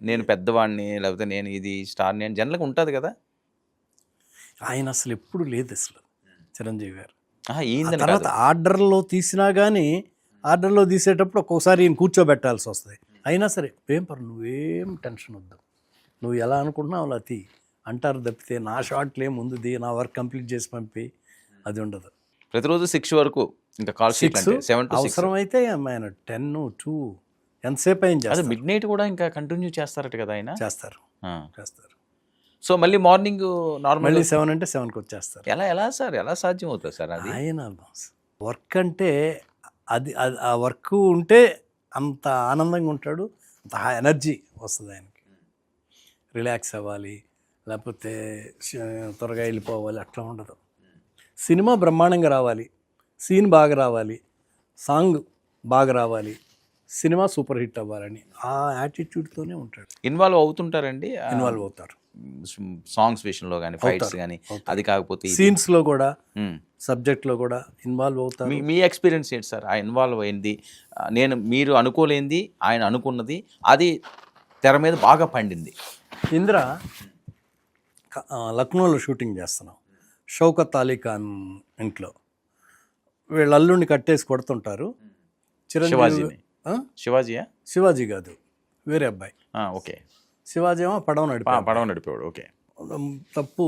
నేను పెద్దవాడిని, లేకపోతే నేను ఇది స్టార్ని అని జనరల్గా ఉంటుంది కదా. ఆయన అసలు ఎప్పుడు లేదు అసలు చిరంజీవి గారు. తర్వాత ఆర్డర్లో తీసినా కానీ ఆర్డర్లో తీసేటప్పుడు ఒక్కోసారి ఈయన కూర్చోబెట్టాల్సి వస్తుంది. అయినా సరే నువ్వేం టెన్షన్ వద్దు, నువ్వు ఎలా అనుకుంటున్నావు అలా తీ అంటారు తప్పితే నా షాట్లే ముందు ది, నా వర్క్ కంప్లీట్ చేసి పంపి అది ఉండదు. ప్రతిరోజు 6 వరకు ఇంకా కాల్ షీట్ 7 to 6 అవసరం అయితే ఆయన 10, 2 ఎంతసేపు అయిన చేస్తారు. మిడ్ నైట్ కూడా ఇంకా కంటిన్యూ చేస్తారట కదా ఆయన. చేస్తారు. సో మళ్ళీ మార్నింగ్ నార్మల్ మళ్ళీ 7 అంటే 7కి వచ్చేస్తారు. ఎలా సార్ ఎలా సాధ్యం అవుతుంది సార్ అది? ఆయన వర్క్ అంటే అది ఆ వర్క్ ఉంటే అంత ఆనందంగా ఉంటాడు, అంత ఎనర్జీ వస్తుంది ఆయనకి. రిలాక్స్ అవ్వాలి, లేకపోతే త్వరగా వెళ్ళిపోవాలి అట్లా ఉండదు. సినిమా బ్రహ్మాండంగా రావాలి, సీన్ బాగా రావాలి, సాంగ్ బాగా రావాలి, సినిమా సూపర్ హిట్ అవ్వాలని ఆ యాటిట్యూడ్తోనే ఉంటాడు. ఇన్వాల్వ్ అవుతుంటారండి ఇన్వాల్వ్ అవుతారు సాంగ్స్ విషయంలో కానీ, ఫైట్స్ కానీ, అది కాకపోతే సీన్స్లో కూడా, సబ్జెక్ట్లో కూడా ఇన్వాల్వ్ అవుతారు. మీ ఎక్స్పీరియన్స్ ఏంటి సార్? ఆ ఇన్వాల్వ్ అయింది, మీరు అనుకోలేంది ఆయన అనుకున్నది, అది తెర మీద బాగా పండింది. ఇంద్ర లక్నోలో షూటింగ్ చేస్తున్నాం, షౌకత్ అలీ ఖాన్ ఇంట్లో. వీళ్ళ అల్లుడిని కట్టేసి కొడుతుంటారు. శివాజీని. శివాజీయా? శివాజీ కాదు, వేరే అబ్బాయి. ఓకే. శివాజీ ఏమో పడవ నడిపేవాడు. ఓకే. తప్పు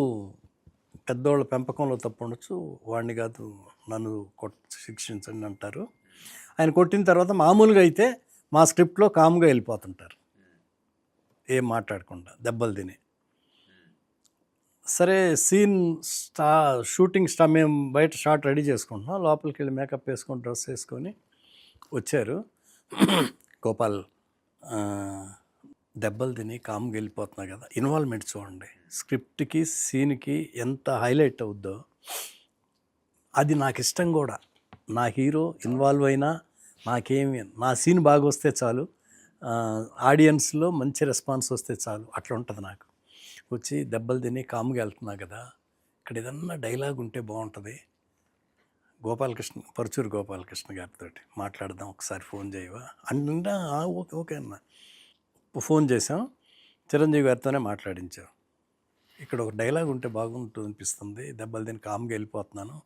పెద్దోళ్ళ పెంపకంలో తప్పు ఉండొచ్చు, వాడిని కాదు నన్ను శిక్షించండి అంటారు. ఆయన కొట్టిన తర్వాత మామూలుగా అయితే మా స్క్రిప్ట్లో కామ్గా వెళ్ళిపోతుంటారు, ఏం మాట్లాడకుండా, దెబ్బలు తిని. సరే సీన్ షూటింగ్ మేము బయట షాట్ రెడీ చేసుకుంటున్నాం, లోపలికి వెళ్ళి మేకప్ వేసుకొని డ్రెస్ వేసుకొని వచ్చారు. గోపాల్ దెబ్బలు తిని కామ్గా వెళ్ళిపోతున్నా కదా, ఇన్వాల్వ్మెంట్ చూడండి, స్క్రిప్ట్కి సీన్కి ఎంత హైలైట్ అవుద్దో. అది నాకు ఇష్టం కూడా. నా హీరో ఇన్వాల్వ్ అయినా నాకేమి, నా సీన్ బాగా వస్తే చాలు, ఆడియన్స్లో మంచి రెస్పాన్స్ వస్తే చాలు, అట్లా ఉంటుంది నాకు. వచ్చి దెబ్బలు తిని కామ్గా వెళ్తున్నా కదా, ఇక్కడ ఏదన్నా డైలాగ్ ఉంటే బాగుంటుంది, పరుచూరు గోపాలకృష్ణ గారితో మాట్లాడదాం, ఒకసారి ఫోన్ చేయవా అంటే ఓకే ఓకే అన్న. ఫోన్ చేసాం, చిరంజీవి గారితోనే మాట్లాడించాం. ఇక్కడ ఒక డైలాగ్ ఉంటే బాగుంటుంది అనిపిస్తుంది, దెబ్బలు తిని కామ్గా వెళ్ళిపోతున్నాను,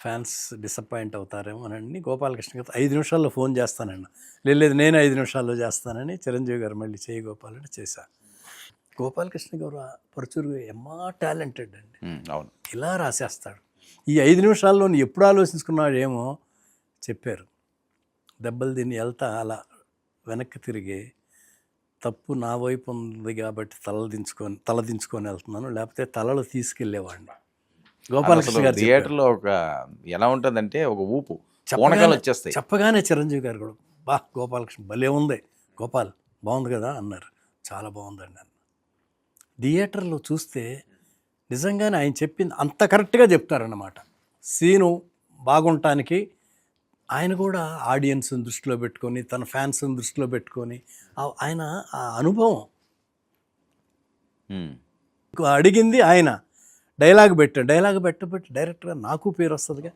ఫ్యాన్స్ డిసప్పాయింట్ అవుతారేమో అని గోపాలకృష్ణ గారు 5 నిమిషాల్లో ఫోన్ చేస్తానండి. లేదు నేను 5 నిమిషాల్లో చేస్తానని చిరంజీవి గారు మళ్ళీ చేయి గోపాలని చేశా. గోపాలకృష్ణ గారు పరుచూరు ఎమ్మా టాలెంటెడ్ అండి. అవును, ఇలా రాసేస్తాడు. ఈ 5 నిమిషాల్లో ఎప్పుడు ఆలోచించుకున్నాడేమో చెప్పారు. దెబ్బలు తిని వెళ్తా అలా వెనక్కి తిరిగి, తప్పు నా వైపు ఉంది కాబట్టి తలదించుకొని వెళ్తున్నాను, లేకపోతే తలలు తీసుకెళ్ళేవాడిని. గోపాలకృష్ణ గారు థియేటర్లో ఒక ఎలా ఉంటుందంటే ఒక ఊపు పూనకాలు వచ్చేస్తాయి. చెప్పగానే చిరంజీవి గారు కూడా బా గోపాలకృష్ణ భలే ఉంది, గోపాల్ బాగుంది కదా అన్నారు. చాలా బాగుందండి అన్న. థియేటర్లో చూస్తే నిజంగానే ఆయన చెప్పింది అంత కరెక్ట్గా చెప్తారన్నమాట. సీను బాగుంటానికి ఆయన కూడా ఆడియన్స్ని దృష్టిలో పెట్టుకొని, తన ఫ్యాన్స్ని దృష్టిలో పెట్టుకొని, ఆయన ఆ అనుభవం అడిగింది ఆయన. డైలాగ్ పెట్టబెట్టి డైరెక్ట్గా నాకు పేరు వస్తుందిగా.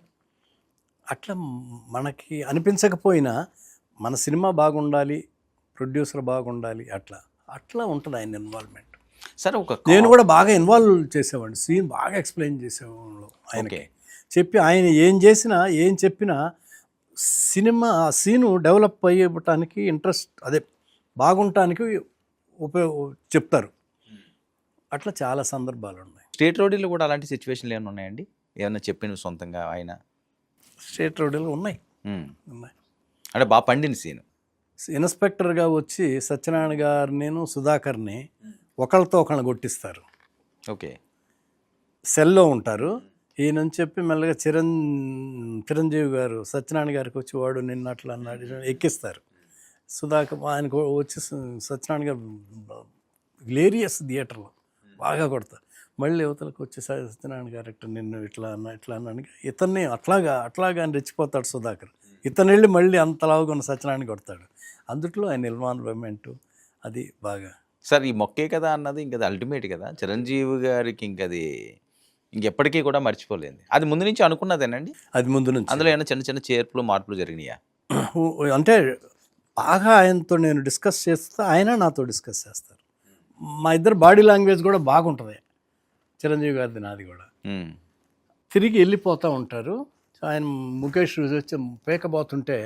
అట్లా మనకి అనిపించకపోయినా మన సినిమా బాగుండాలి, ప్రొడ్యూసర్ బాగుండాలి, అట్లా ఉంటుంది ఆయన ఇన్వాల్వ్మెంట్. సరే, నేను కూడా బాగా ఇన్వాల్వ్ చేసేవాడిని, సీన్ బాగా ఎక్స్ప్లెయిన్ చేసేవాళ్ళు ఆయనకి. చెప్పి ఆయన ఏం చెప్పినా సినిమా సీను డెవలప్ అయ్యటానికి ఇంట్రెస్ట్, అదే బాగుంటానికి చెప్తారు. అట్లా చాలా సందర్భాలు ఉన్నాయి. స్టేట్ రోడ్లో కూడా అలాంటి సిచ్యువేషన్లు ఏమైనా ఉన్నాయండి? ఏమన్నా చెప్పిన సొంతంగా ఆయన? స్టేట్ రోడ్లు ఉన్నాయి. అంటే బాగా పండిన సీన్. ఇన్స్పెక్టర్గా వచ్చి సత్యనారాయణ గారు నేను సుధాకర్ని ఒకళ్ళతో ఒకళ్ళని కొట్టిస్తారు. ఓకే. సెల్లో ఉంటారు. ఈయనని చెప్పి మెల్లగా చిరంజీవి గారు సత్యనారాయణ గారికి వచ్చి వాడు నిన్న అట్లా అన్నాడు ఎక్కిస్తారు. సుధాకర్ ఆయనకు వచ్చి సత్యనారాయణ గారు గ్లేరియస్ థియేటర్లో బాగా కొడతారు. మళ్ళీ యువతలకు వచ్చి సత్యనారాయణ గారు నిన్ను ఇట్లా అన్నాను, ఇతన్ని అట్లాగా అని రెచ్చిపోతాడు సుధాకర్. ఇతను వెళ్ళి మళ్ళీ అంతలాగా ఉన్న సత్యనారాయణ కొడతాడు. అందుట్లో ఆయన ఇన్వాల్వ్మెంట్ అది బాగా. సార్, ఈ మొక్కే కదా అన్నది ఇంకది అల్టిమేట్ కదా చిరంజీవి గారికి, ఇంకది ఇంకెప్పటికీ కూడా మర్చిపోలేదు. అది ముందు నుంచి అనుకున్నదేనండి? అది ముందు నుంచి. అందులో ఏమైనా చిన్న చిన్న చేర్పులు మార్పులు జరిగినాయా? అంటే బాగా ఆయనతో నేను డిస్కస్ చేస్తే ఆయన నాతో డిస్కస్ చేస్తారు. మా ఇద్దరు బాడీ లాంగ్వేజ్ కూడా బాగుంటుంది, చిరంజీవి గారిది నాది కూడా. తిరిగి వెళ్ళిపోతూ ఉంటారు. ఆయన ముఖేష్ వచ్చి పేకబోతుంటే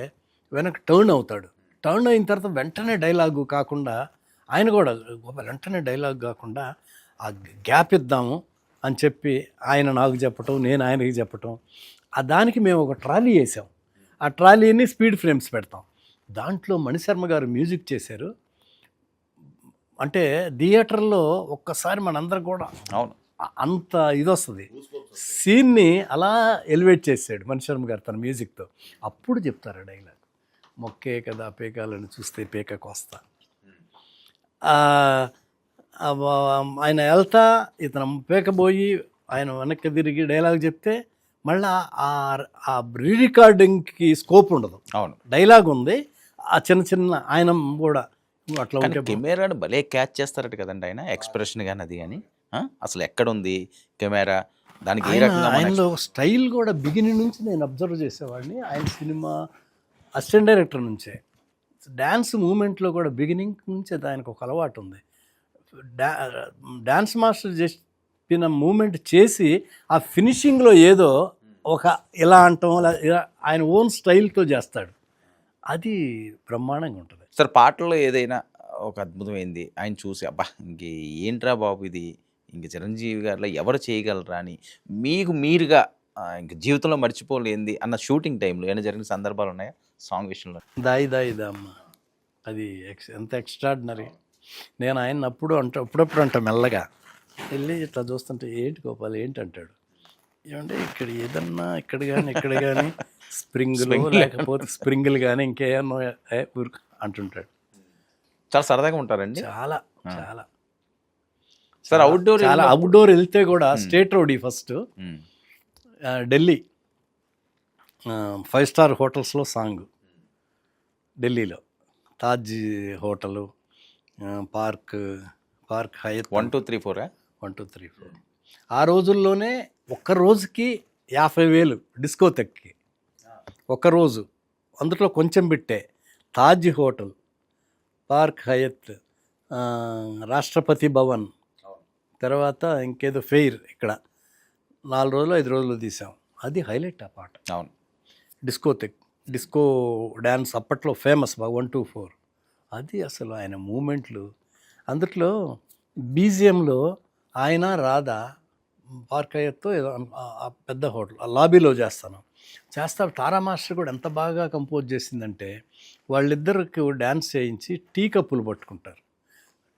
వెనక్కి టర్న్ అవుతాడు. టర్న్ అయిన తర్వాత వెంటనే డైలాగు కాకుండా, ఆయన కూడా వెంటనే డైలాగ్ కాకుండా ఆ గ్యాప్ ఇద్దాము అని చెప్పి ఆయన నాకు చెప్పటం, నేను ఆయనకి చెప్పటం. దానికి మేము ఒక ట్రాలీ వేసాం. ఆ ట్రాలీని స్పీడ్ ఫ్రేమ్స్ పెడతాం. దాంట్లో మణిశర్మ గారు మ్యూజిక్ చేశారు. అంటే థియేటర్లో ఒక్కసారి మనందరం కూడా అవును. అంత ఇది వస్తుంది. సీన్ని అలా ఎలివేట్ చేసాడు మణిశర్మ గారు తన మ్యూజిక్తో. అప్పుడు చెప్తారు డైలాగ్, మొక్కే కదా పేకాలను చూస్తే పేక కోస్తా. ఆయన వెళ్తా ఇతను పేకబోయి ఆయన వెనక్కి తిరిగి డైలాగ్ చెప్తే మళ్ళీ ఆ రీ రికార్డింగ్కి స్కోప్ ఉండదు. అవును. డైలాగ్ ఉంది, ఆ చిన్న చిన్న ఆయన కూడా అట్లా కానీ ఉంటే కెమెరాను భలే క్యాచ్ చేస్తారట కదండి ఆయన, ఎక్స్ప్రెషన్ కానీ అది కానీ అసలు ఎక్కడుంది కెమెరా, దానికి ఏ రకంగా ఆయనలో స్టైల్ కూడా బిగినింగ్ నుంచి నేను అబ్జర్వ్ చేసేవాడిని. ఆయన సినిమా అసిస్టెంట్ డైరెక్టర్ నుంచే డ్యాన్స్ మూమెంట్లో కూడా బిగినింగ్ నుంచి ఆయనకు ఒక అలవాటు ఉంది. డ్యాన్స్ మాస్టర్ చెప్పిన మూమెంట్ చేసి ఆ ఫినిషింగ్లో ఏదో ఒక ఇలా అంటాం ఆయన ఓన్ స్టైల్తో చేస్తాడు. అది బ్రహ్మాండంగా ఉంటుంది. సార్ పాటల్లో ఏదైనా ఒక అద్భుతమైంది ఆయన చూసి అబ్బా ఇంక ఏంట్రా బాబు ఇది, ఇంక చిరంజీవి గారిలో ఎవరు చేయగలరా అని మీకు మీరుగా ఇంక జీవితంలో మర్చిపోలేంది అన్న షూటింగ్ టైంలో ఏమైనా జరిగిన సందర్భాలు ఉన్నాయా సాంగ్ విషయంలో? దాయి దాయి దమ్మ అది ఎంత ఎక్స్ట్రాడినరీ. నేను ఆయన అప్పుడప్పుడు అంటా మెల్లగా వెళ్ళి ఇట్లా చూస్తుంటే ఏంటి గోపాల్ ఏంటి అంటాడు. ఏమంటే ఇక్కడ ఏదన్నా ఇక్కడ కానీ స్ప్రింగులు లేకపోతే స్ప్రింగులు కానీ ఇంకేమన్నా అంటుంటాడు. చాలా సరదాగా ఉంటారండి. చాలా చాలా సార్ అవుట్డోర్ వెళ్తే కూడా state road first Delhi 5 star హోటల్స్లో సాంగ్, ఢిల్లీలో తాజ్ హోటలు, పార్క్ హయత్ 1 2 3 4 1 2 3 4. ఆ రోజుల్లోనే ఒక్క రోజుకి 50,000 డిస్కోతెక్కి ఒక్కరోజు. అందులో కొంచెం బిట్టే తాజ్ హోటల్, పార్క్ హయత్, రాష్ట్రపతి భవన్, తర్వాత ఇంకేదో ఫెయిర్ ఇక్కడ 4 రోజులు 5 రోజులు తీసాం. అది హైలైట్ ఆ పాట. అవును. డిస్కో డ్యాన్స్ అప్పట్లో ఫేమస్ 1 2 4. అది అసలు ఆయన మూమెంట్లు. అందుట్లో బీజిఎంలో ఆయన రాధా పార్క్ హయత్తో ఏదో ఆ పెద్ద హోటల్ ఆ లాబీలో చేస్తారు. తారా మాస్టర్ కూడా ఎంత బాగా కంపోజ్ చేసిందంటే వాళ్ళిద్దరికి డ్యాన్స్ చేయించి టీ కప్పులు పట్టుకుంటారు.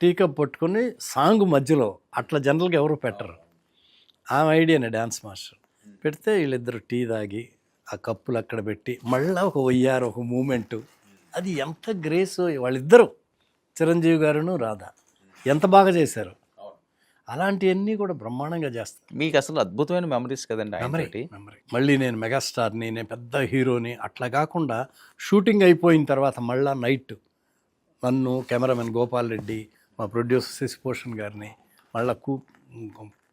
టీ కప్ పట్టుకొని సాంగ్ మధ్యలో అట్లా జనరల్గా ఎవరు పెట్టరు. ఆమె ఐడియానే డ్యాన్స్ మాస్టర్ పెడితే వీళ్ళిద్దరు టీ తాగి ఆ కప్పులు అక్కడ పెట్టి మళ్ళీ ఒక వయ్యారు ఒక మూమెంటు. అది ఎంత గ్రేస్. వాళ్ళిద్దరూ చిరంజీవి గారును రాధా ఎంత బాగా చేశారు. అలాంటివన్నీ కూడా బ్రహ్మాండంగా చేస్తారు. మీకు అసలు అద్భుతమైన మెమరీస్ కదండి మెమరీ. మళ్ళీ నేను మెగాస్టార్ని, నేను పెద్ద హీరోని అట్లా కాకుండా షూటింగ్ అయిపోయిన తర్వాత మళ్ళీ నైట్ నన్ను కెమెరామెన్ గోపాల్ రెడ్డి, మా ప్రొడ్యూసర్ శశిభూషణ్ గారిని మళ్ళీ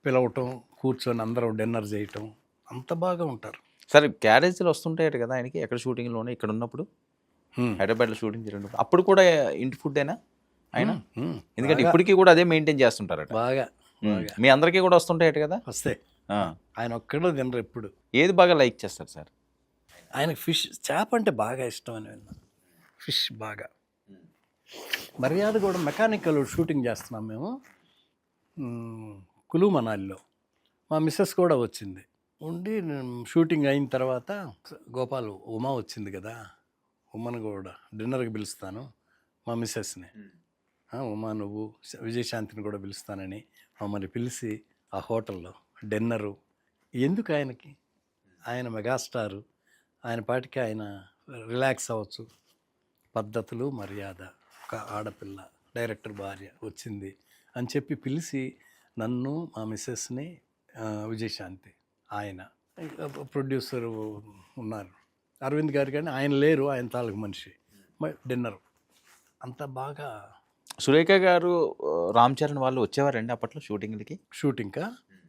పిలవటం, కూర్చొని అందరూ డిన్నర్ చేయటం, అంత బాగా ఉంటారు. సరే క్యారేజీలు వస్తుంటాయి కదా ఆయనకి ఎక్కడ షూటింగ్లోనే ఇక్కడ ఉన్నప్పుడు, హైదరాబాద్లో షూటింగ్ జరిగినప్పుడు అప్పుడు కూడా ఇంటి ఫుడ్డేనా ఆయన? ఎందుకంటే ఇప్పటికీ కూడా అదే మెయింటైన్ చేస్తుంటారట బాగా. మీ అందరికీ కూడా వస్తుంటాయట కదా? వస్తాయి. ఆయన ఒక్కడో తినరు ఎప్పుడు. ఏది బాగా లైక్ చేస్తారు సార్? ఆయనకు ఫిష్, చేప అంటే బాగా ఇష్టం అని విన్నాను. ఫిష్ బాగా. మర్యాద కూడా మెకానికల్ షూటింగ్ చేస్తున్నాం మేము కులు మనాలిలో. మా మిస్సెస్ కూడా వచ్చింది. ఉండి షూటింగ్ అయిన తర్వాత గోపాల్ ఉమా వచ్చింది కదా, ఉమాను కూడా డిన్నర్కి పిలుస్తాను మా మిస్సెస్ని, ఉమా నువ్వు విజయశాంతిని కూడా పిలుస్తానని మమ్మల్ని పిలిచి ఆ హోటల్లో డిన్నరు. ఎందుకు ఆయనకి, ఆయన మెగాస్టారు, ఆయన పాటికి ఆయన రిలాక్స్ అవ్వచ్చు. పద్ధతులు మర్యాద, ఒక ఆడపిల్ల డైరెక్టర్ భార్య వచ్చింది అని చెప్పి పిలిచి నన్ను మా మిస్సెస్ని విజయశాంతి, ఆయన ప్రొడ్యూసరు ఉన్నారు అరవింద్ గారు, కానీ ఆయన లేరు, ఆయన తాలూకు మనిషి. డిన్నర్ అంత బాగా. సురేఖ గారు, రామ్ చరణ్ వాళ్ళు వచ్చేవారండి అప్పట్లో షూటింగ్లకి? షూటింగ్కా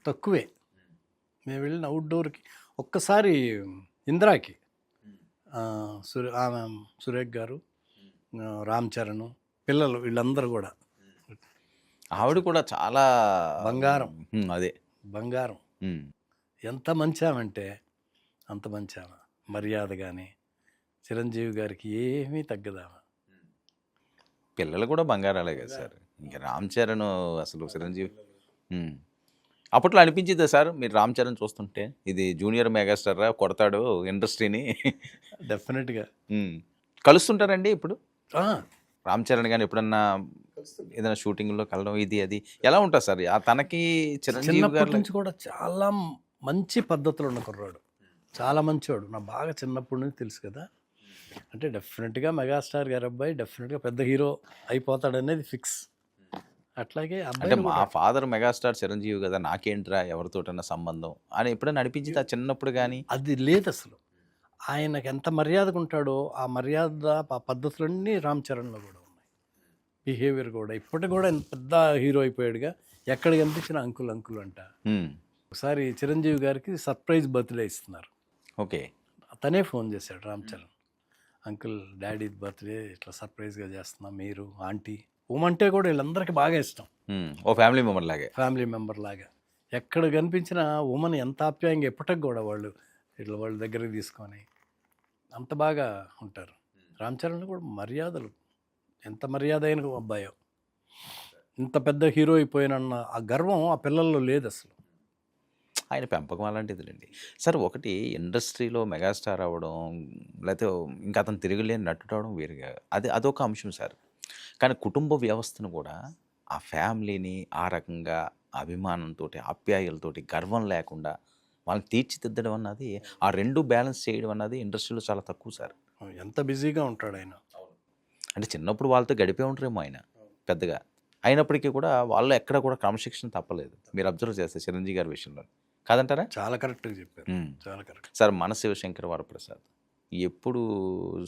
తక్కువే. మేము వెళ్ళిన అవుట్డోర్కి ఒక్కసారి ఇందిరాకి సురేఖ గారు, రామ్ చరణ్, పిల్లలు వీళ్ళందరూ కూడా. ఆవిడ కూడా చాలా బంగారం. అదే బంగారం. ఎంత మంచామంటే అంత మంచామ. మర్యాద కానీ చిరంజీవి గారికి ఏమీ తగ్గదామా. పిల్లలు కూడా బంగారాలే కదా సార్. ఇంకా రామ్ చరణ్ అసలు చిరంజీవి అప్పట్లో అనిపించిందా సార్ మీరు రామ్ చరణ్ చూస్తుంటే ఇది జూనియర్ మెగాస్టార్ రా, కొడతాడు ఇండస్ట్రీని? డెఫినెట్గా. కలుస్తుంటారండి ఇప్పుడు రామ్ చరణ్ కానీ ఎప్పుడన్నా ఏదైనా షూటింగ్లో కలవడం ఇది అది ఎలా ఉంటుంది సార్ తనకి చిరంజీవి చిన్నప్పటి గారు నుంచి కూడా చాలా మంచి పద్ధతులు ఉన్న కుర్రాడు, చాలా మంచివాడు. నా బాగా చిన్నప్పటి నుంచి తెలుసు కదా. అంటే డెఫినెట్గా మెగాస్టార్ గారి అబ్బాయి డెఫినెట్గా పెద్ద హీరో అయిపోతాడనేది ఫిక్స్. అట్లాగే అంటే అబ్బాయి మా ఫాదర్ మెగాస్టార్ చిరంజీవి కదా, నాకేంట్రా ఎవరితోటన్నా సంబంధం అని ఎప్పుడైనా అనిపించింది ఆ చిన్నప్పుడు కానీ? అది లేదు అసలు. ఆయనకి ఎంత మర్యాదగా ఉంటాడో ఆ మర్యాద ఆ పద్ధతులన్నీ రామ్ చరణ్లో కూడా ఉన్నాయి. బిహేవియర్ కూడా ఇప్పటికి కూడా ఎంత పెద్ద హీరో అయిపోయాడుగా, ఎక్కడ కనిపించిన అంకుల్ అంకుల్ అంట. ఒకసారి చిరంజీవి గారికి సర్ప్రైజ్ బర్త్డే ఇస్తున్నారు. ఓకే. అతనే ఫోన్ చేశాడు Ram Charan, uncle daddy birthday ఇట్లా సర్ప్రైజ్గా చేస్తున్నాం, మీరు ఆంటీ ఉమంటే కూడా వీళ్ళందరికీ బాగా ఇష్టం. ఓ ఫ్యామిలీ మెంబర్ లాగే, ఫ్యామిలీ మెంబర్ లాగా. ఎక్కడ కనిపించిన ఉమని ఎంత ఆప్యాయంగా ఎప్పటికి కూడా వాళ్ళు ఇట్లా వాళ్ళ దగ్గరికి తీసుకొని అంత బాగా ఉంటారు. రామ్ చరణ్ కూడా మర్యాదలు, ఎంత మర్యాద అయిన అబ్బాయో, ఇంత పెద్ద హీరో అయిపోయినన్న ఆ గర్వం ఆ పిల్లల్లో లేదు అసలు. ఆయన పెంపకం అలాంటిదిలేండి సార్. ఒకటి ఇండస్ట్రీలో మెగాస్టార్ అవ్వడం, లేకపోతే ఇంకా అతను తిరగలేని నటుడు అవడం వేరుగా, అదొక అంశం సార్. కానీ కుటుంబ వ్యవస్థను కూడా ఆ ఫ్యామిలీని ఆ రకంగా అభిమానంతో, ఆప్యాయలతోటి, గర్వం లేకుండా వాళ్ళని తీర్చిదిద్దడం అన్నది, ఆ రెండు బ్యాలెన్స్ చేయడం అన్నది ఇండస్ట్రీలో చాలా తక్కువ సార్. ఎంత బిజీగా ఉంటాడు ఆయన. అంటే చిన్నప్పుడు వాళ్ళతో గడిపే ఉంటారేమో ఆయన పెద్దగా, అయినప్పటికీ కూడా వాళ్ళు ఎక్కడ కూడా క్రమశిక్షణ తప్పలేదు. మీరు అబ్జర్వ్ చేస్తే చిరంజీవి గారి విషయంలో కాదంటారా? చాలా కరెక్ట్గా చెప్పారు, చాలా కరెక్ట్. సార్ మన శివశంకర్ వరప్రసాద్ ఎప్పుడు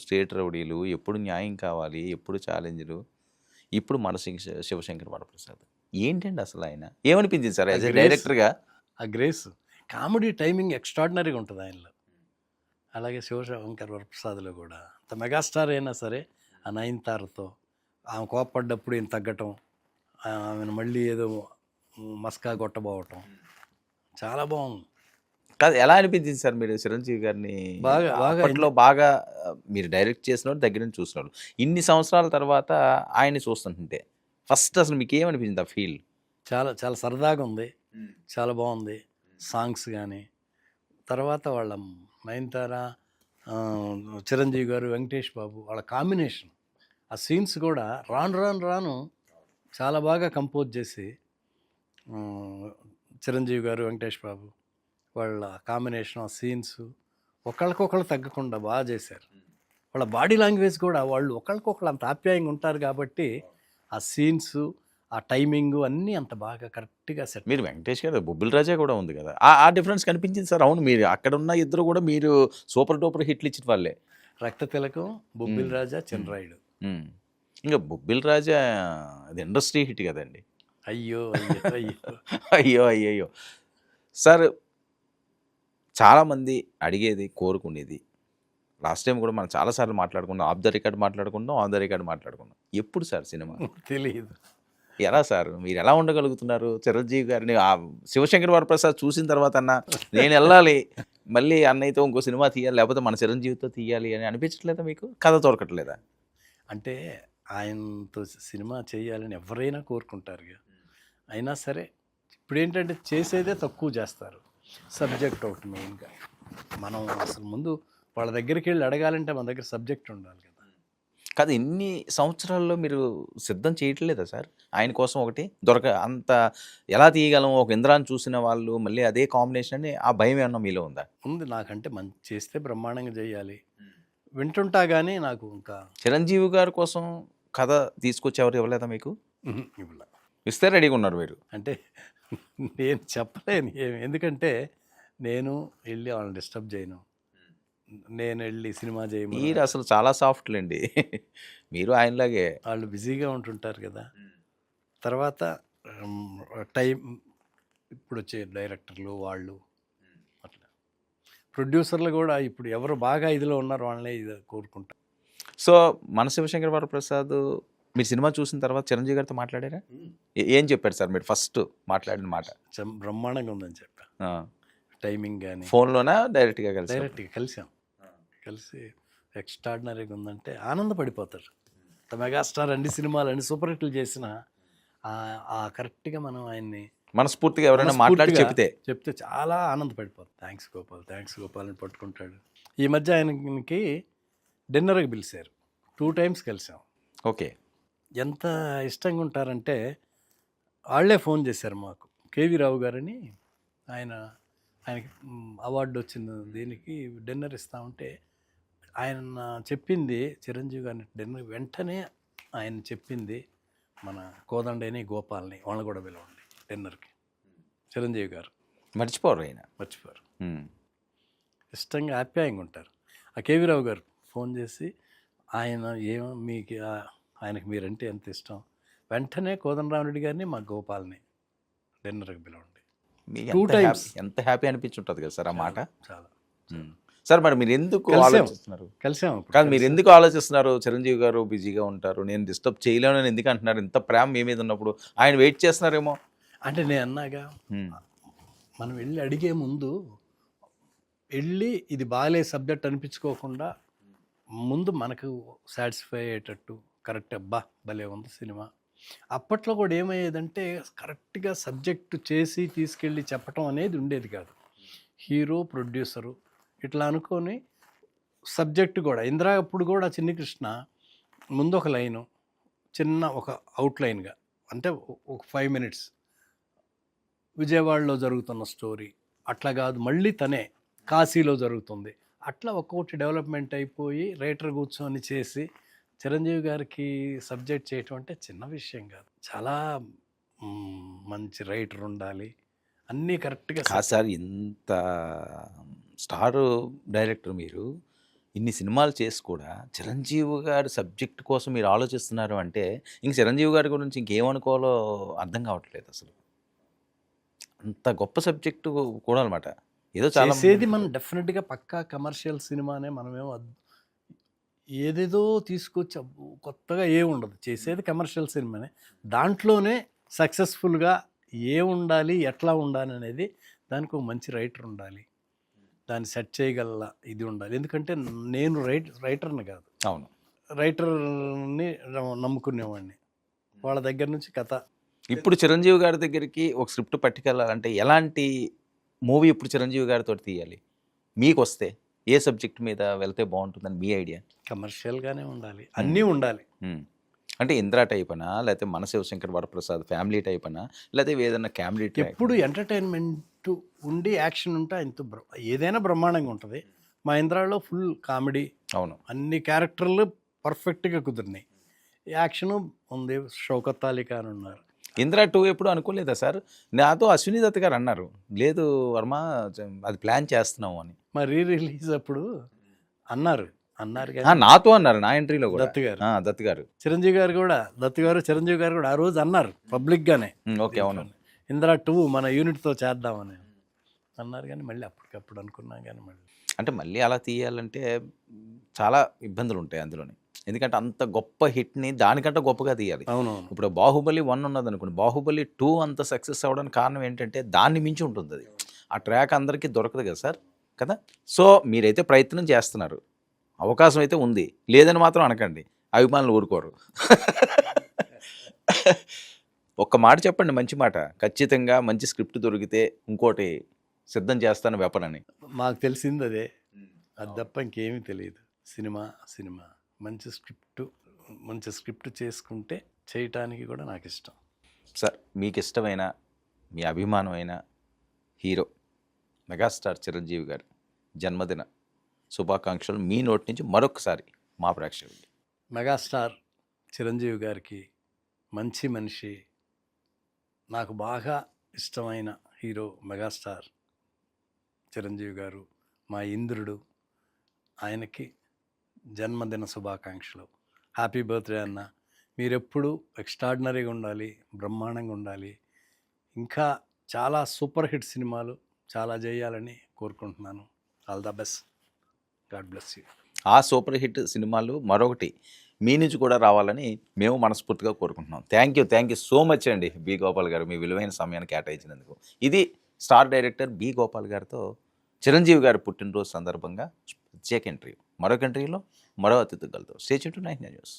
స్టేట్ రౌడీలు, ఎప్పుడు న్యాయం కావాలి, ఎప్పుడు ఛాలెంజ్లు, ఇప్పుడు మన శివశంకర్ వరప్రసాద్ ఏంటండి అసలు ఆయన ఏమనిపించింది సార్ యాజ్ ఎ డైరెక్టర్గా? ఆ గ్రేస్, కామెడీ టైమింగ్ ఎక్స్ట్రాడినరీగా ఉంటుంది ఆయనలో. అలాగే శివశంకర్ వరప్రసాద్లో కూడా అంత మెగాస్టార్ అయినా సరే ఆ నయనతారతో ఆమె కోప్పడ్డప్పుడు ఈయన తగ్గటం, ఆమెను మళ్ళీ ఏదో మస్కా కొట్టబోవటం చాలా బాగుంది. కాదు, ఎలా అనిపించింది సార్ మీరు చిరంజీవి గారిని బాగా అప్పట్లో బాగా మీరు డైరెక్ట్ చేసినప్పుడు దగ్గర నుంచి చూసినాడు, ఇన్ని సంవత్సరాల తర్వాత ఆయన్ని చూస్తుంటే ఫస్ట్ అసలు మీకు ఏమనిపించింది ఆ ఫీల్? చాలా చాలా సరదాగా ఉంది, చాలా బాగుంది. సాంగ్స్ కానీ, తర్వాత వాళ్ళ నయనతార, చిరంజీవి గారు, వెంకటేష్ బాబు వాళ్ళ కాంబినేషన్, ఆ సీన్స్ కూడా రాను చాలా బాగా కంపోజ్ చేసి, చిరంజీవి గారు, వెంకటేష్ బాబు వాళ్ళ కాంబినేషన్, ఆ సీన్స్ ఒకళ్ళకొకళ్ళు తగ్గకుండా బాగా చేశారు. వాళ్ళ బాడీ లాంగ్వేజ్ కూడా వాళ్ళు ఒకళ్ళకొకళ్ళు అంత ఆప్యాయంగా ఉంటారు కాబట్టి ఆ సీన్స్, ఆ టైమింగ్ అన్నీ అంత బాగా కరెక్ట్గా సెట్. మీరు వెంకటేష్ గారు, బొబ్బిల్ రాజా కూడా ఉంది కదా, ఆ డిఫరెన్స్ కనిపించింది సార్. అవును, మీరు అక్కడ ఉన్న ఇద్దరు కూడా మీరు సూపర్ డూపర్ హిట్లు ఇచ్చిన వాళ్ళే. రక్త తిలకం, బొబ్బిల్ రాజా, చిన్నరాయుడు. ఇంకా బొబ్బిల్ రాజా అది ఇండస్ట్రీ హిట్ కదండి. అయ్యో అయ్యో అయ్యో అయ్యో అయ్యయ్యో సార్, చాలామంది అడిగేది, కోరుకునేది, లాస్ట్ టైం కూడా మనం చాలాసార్లు మాట్లాడుకున్నాం, ఆఫ్ ద రికార్డ్ మాట్లాడుకున్నాం, ఆన్ ద రికార్డ్ మాట్లాడుకున్నాం. ఎప్పుడు సార్ సినిమా? తెలియదు. ఎలా సార్ మీరు ఎలా ఉండగలుగుతున్నారు? చిరంజీవి గారిని శివశంకర్ వరప్రసాద్ చూసిన తర్వాత అన్న నేను వెళ్ళాలి, మళ్ళీ అన్నయ్యతో ఇంకో సినిమా తీయాలి, లేకపోతే మన చిరంజీవితో తీయాలి అని అనిపించట్లేదా మీకు? కథ దొరకట్లేదా? అంటే ఆయనతో సినిమా చేయాలని ఎవరైనా కోరుకుంటారు, అయినా సరే ఇప్పుడు ఏంటంటే చేసేదే తక్కువ చేస్తారు. సబ్జెక్ట్ ఒకటి మెయిన్గా మనం అసలు ముందు వాళ్ళ దగ్గరికి వెళ్ళి అడగాలంటే మన దగ్గర సబ్జెక్ట్ ఉండాలి కదా. కాదు, ఇన్ని సంవత్సరాల్లో మీరు సిద్ధం చేయట్లేదా సార్ ఆయన కోసం? ఒకటి అంత ఎలా తీయగలం, ఒక ఇంద్రాన్ని చూసిన వాళ్ళు మళ్ళీ అదే కాంబినేషన్ అని ఆ భయం ఏమన్నా మీలో ఉందా? ఉంది, నాకంటే మంచి చేస్తే బ్రహ్మాండంగా చేయాలి వింటుంటా, కానీ నాకు ఇంకా చిరంజీవి గారి కోసం కథ తీసుకొచ్చి ఎవరు ఇవ్వలేదా మీకు? ఇవ్వలే. ఇస్తే రెడీగా ఉన్నారు మీరు. అంటే నేను చెప్పలేను ఏమి, ఎందుకంటే నేను వెళ్ళి వాళ్ళని డిస్టర్బ్ చేయను, నేను వెళ్ళి సినిమా చేయను. మీరు అసలు చాలా సాఫ్ట్లేండి, మీరు ఆయనలాగే. వాళ్ళు బిజీగా ఉంటుంటారు కదా. తర్వాత టైం, ఇప్పుడు వచ్చే డైరెక్టర్లు వాళ్ళు అట్లా, ప్రొడ్యూసర్లు కూడా ఇప్పుడు ఎవరు బాగా ఇదిలో ఉన్నారో వాళ్ళనే ఇది కోరుకుంటారు. సో మన శివశంకర్ వరప్రసాద్ మీరు సినిమా చూసిన తర్వాత చిరంజీవి గారితో మాట్లాడారా? ఏం చెప్పారు సార్ మీరు ఫస్ట్ మాట్లాడిన మాట? బ్రహ్మాండంగా ఉందని చెప్పా. టైమింగ్ కానీ ఫోన్లోనా డైరెక్ట్గా కలిసాం, కలిసి ఎక్స్ట్రాడినరీగా ఉందంటే ఆనందపడిపోతారు. మెగాస్టార్ అన్ని సినిమాలు అన్ని సూపర్ హిట్లు చేసిన ఆ కరెక్ట్గా మనం ఆయన్ని మనస్ఫూర్తిగా ఎవరైనా మాట్లాడి చెప్తే చాలా ఆనందపడిపోతారు. థ్యాంక్స్ గోపాల్ అని పట్టుకుంటాడు. ఈ మధ్య ఆయనకి డిన్నర్కి పిలిచారు, 2 times కలిసాం. ఓకే. ఎంత ఇష్టంగా ఉంటారంటే వాళ్ళే ఫోన్ చేశారు మాకు. కేవీ రావు గారని ఆయనకి అవార్డు వచ్చిన దీనికి డిన్నర్ ఇస్తామంటే ఆయన చెప్పింది చిరంజీవి గారిని డిన్నర్ వెంటనే ఆయన చెప్పింది మన కోదండని గోపాల్ని వాళ్ళని కూడా పిలవండి డిన్నర్కి. చిరంజీవి గారు మర్చిపోరు ఆయన. మర్చిపోరు. ఉమ్. ఇష్టంగా ఆప్యాయంగా ఉంటారు. ఆ కేవీ రావు గారు ఫోన్ చేసి ఆయన మీకు ఆయనకి మీరంటే ఎంత ఇష్టం, వెంటనే కోదండరామరెడ్డి గారిని మా గోపాల్ని డిన్నర్కి పిలవండి. మీకు 2 times. ఎంత హ్యాపీ అనిపించుంటుంది కదా సార్ ఆ మాట. చాలా సార్ మరి మీరు ఎందుకు కలిసాం. ఆలోచిస్తున్నారు? కలిసాము ఇప్పుడు. కాదు, మీరు ఎందుకు ఆలోచిస్తున్నారు? చిరంజీవి గారు బిజీగా ఉంటారు, నేను డిస్టర్బ్ చేయలేను అని ఎందుకు అంటున్నారు? ఇంత ప్రేమ మీ మీద ఉన్నప్పుడు ఆయన వెయిట్ చేస్తున్నారేమో. అంటే నేను అన్నాగా, మనం వెళ్ళి అడిగే ముందు వెళ్ళి ఇది బాగాలే సబ్జెక్ట్ అనిపించుకోకుండా ముందు మనకు సాటిస్ఫై అయ్యేటట్టు కరెక్ట్, అబ్బా భలే ఉంది సినిమా. అప్పట్లో కూడా ఏమయ్యేదంటే కరెక్ట్గా సబ్జెక్టు చేసి తీసుకెళ్ళి చెప్పటం అనేది ఉండేది కాదు. హీరో ప్రొడ్యూసరు ఇట్లా అనుకొని సబ్జెక్టు కూడా ఇందిరా అప్పుడు కూడా చిన్ని కృష్ణ ముందు ఒక లైను చిన్న ఒక అవుట్లైన్గా, అంటే ఒక 5 minutes విజయవాడలో జరుగుతున్న స్టోరీ, అట్లా కాదు మళ్ళీ తనే కాశీలో జరుగుతుంది, అట్లా ఒక్కొక్కటి డెవలప్మెంట్ అయిపోయి రైటర్ కూర్చొని చేసి చిరంజీవి గారికి సబ్జెక్ట్ చేయటం అంటే చిన్న విషయం కాదు. చాలా మంచి రైటర్ ఉండాలి, అన్నీ కరెక్ట్గా. కాదు సార్, ఇంత స్టార్ డైరెక్టర్ మీరు, ఇన్ని సినిమాలు చేసి కూడా చిరంజీవి గారి సబ్జెక్ట్ కోసం మీరు ఆలోచిస్తున్నారు అంటే ఇంక చిరంజీవి గారి గురించి ఇంకేమనుకోవాలో అర్థం కావట్లేదు అసలు. అంత గొప్ప సబ్జెక్టు కూడా అనమాట. ఏదో చాలా చేసేది మనం డెఫినెట్గా పక్కా కమర్షియల్ సినిమానే, మనమేమో ఏదేదో తీసుకొచ్చి కొత్తగా ఉండదు, చేసేది కమర్షియల్ సినిమానే. దాంట్లోనే సక్సెస్ఫుల్గా ఉండాలి, ఎట్లా ఉండాలి అనేది, దానికి ఒక మంచి రైటర్ ఉండాలి, దాన్ని సెట్ చేయగల ఇది ఉండాలి. ఎందుకంటే నేను రైటర్ని కాదు, అవును, రైటర్ని నమ్ముకునేవాడిని. వాళ్ళ దగ్గర నుంచి కథ. ఇప్పుడు చిరంజీవి గారి దగ్గరికి ఒక స్క్రిప్ట్ పట్టుకెళ్ళాలంటే ఎలాంటి మూవీ ఇప్పుడు చిరంజీవి గారితో తీయాలి మీకు వస్తే, ఏ సబ్జెక్ట్ మీద వెళ్తే బాగుంటుందని మీ ఐడియా? కమర్షియల్గానే ఉండాలి, అన్నీ ఉండాలి. అంటే ఇంద్రా టైప్ అనా, లేకపోతే మన శివశంకర్ వరప్రసాద్ ఫ్యామిలీ టైప్ అనా, లేకపోతే ఏదైనా కామెడీ టైప్? ఎప్పుడు ఎంటర్టైన్మెంట్ ఉండి యాక్షన్ ఉంటే ఏదైనా బ్రహ్మాండంగా ఉంటుంది. మా ఇంద్రాలో ఫుల్ కామెడీ, అవును, అన్ని క్యారెక్టర్లు పర్ఫెక్ట్గా కుదిరినాయి. యాక్షను ఉంది, షౌకత్ అలీ ఖాన్ ఉన్నారు. ఇంద్రా 2 ఎప్పుడు అనుకోలేదా సార్? నాతో అశ్విని దత్ గారు అన్నారు, లేదు వర్మ అది ప్లాన్ చేస్తున్నాము అని. మరి రిలీజ్ అప్పుడు అన్నారు నాతో అన్నారు, నా ఎంట్రీలో కూడా దత్ గారు చిరంజీవి గారు కూడా చిరంజీవి గారు కూడా ఆ రోజు అన్నారు పబ్లిక్గానే. ఓకే, అవును, ఇంద్రా 2 మన యూనిట్తో చేద్దామని అన్నారు. కానీ మళ్ళీ అప్పటికప్పుడు అనుకున్నాం, కానీ అంటే మళ్ళీ అలా తీయాలంటే చాలా ఇబ్బందులు ఉంటాయి అందులోని. ఎందుకంటే అంత గొప్ప హిట్ని దానికంటే గొప్పగా తీయాలి. అవునవును. ఇప్పుడు బాహుబలి 1 ఉన్నది అనుకోండి, బాహుబలి 2 అంత సక్సెస్ అవ్వడానికి కారణం ఏంటంటే దాన్ని మించి ఉంటుంది అది. ఆ ట్రాక్ అందరికీ దొరకదు కదా సార్, కదా. సో మీరైతే ప్రయత్నం చేస్తున్నారు, అవకాశం అయితే ఉంది, లేదని మాత్రం అనకండి, అభిమానులు ఊరుకోరు. ఒక్క మాట చెప్పండి, మంచి మాట, ఖచ్చితంగా మంచి స్క్రిప్ట్ దొరికితే ఇంకోటి సిద్ధం చేస్తాను వెపనని. మాకు తెలిసింది అదే, అది తప్ప ఇంకేమీ తెలియదు. సినిమా మంచి స్క్రిప్ట్ చేసుకుంటే చేయటానికి కూడా నాకు ఇష్టం. సార్, మీకు ఇష్టమైన మీ అభిమానమైన హీరో మెగాస్టార్ చిరంజీవి గారి జన్మదిన శుభాకాంక్షలు మీ నోటి నుంచి మరొకసారి మా ప్రేక్షకులకి. మెగాస్టార్ చిరంజీవి గారికి, మంచి మనిషి, నాకు బాగా ఇష్టమైన హీరో మెగాస్టార్ చిరంజీవి గారు, మా ఇంద్రుడు, ఆయనకి జన్మదిన శుభాకాంక్షలు. హ్యాపీ బర్త్డే అన్న, మీరెప్పుడు ఎక్స్ట్రాడినరీగా ఉండాలి, బ్రహ్మాండంగా ఉండాలి, ఇంకా చాలా సూపర్ హిట్ సినిమాలు చాలా చేయాలని కోరుకుంటున్నాను. All the best, God bless you. ఆ సూపర్ హిట్ సినిమాలు మరొకటి మీ నుంచి కూడా రావాలని మేము మనస్ఫూర్తిగా కోరుకుంటున్నాం. థ్యాంక్ యూ సో మచ్ అండి బి గోపాల్ గారు, మీ విలువైన సమయాన్ని కేటాయించినందుకు. ఇది స్టార్ డైరెక్టర్ బి గోపాల్ గారితో చిరంజీవి గారి పుట్టినరోజు సందర్భంగా ప్రత్యేక ఇంటర్వ్యూ. మరొక ఇంటర్వ్యూలో మరో అతిథి కలుద్దాం. Stay tuned to 9 news.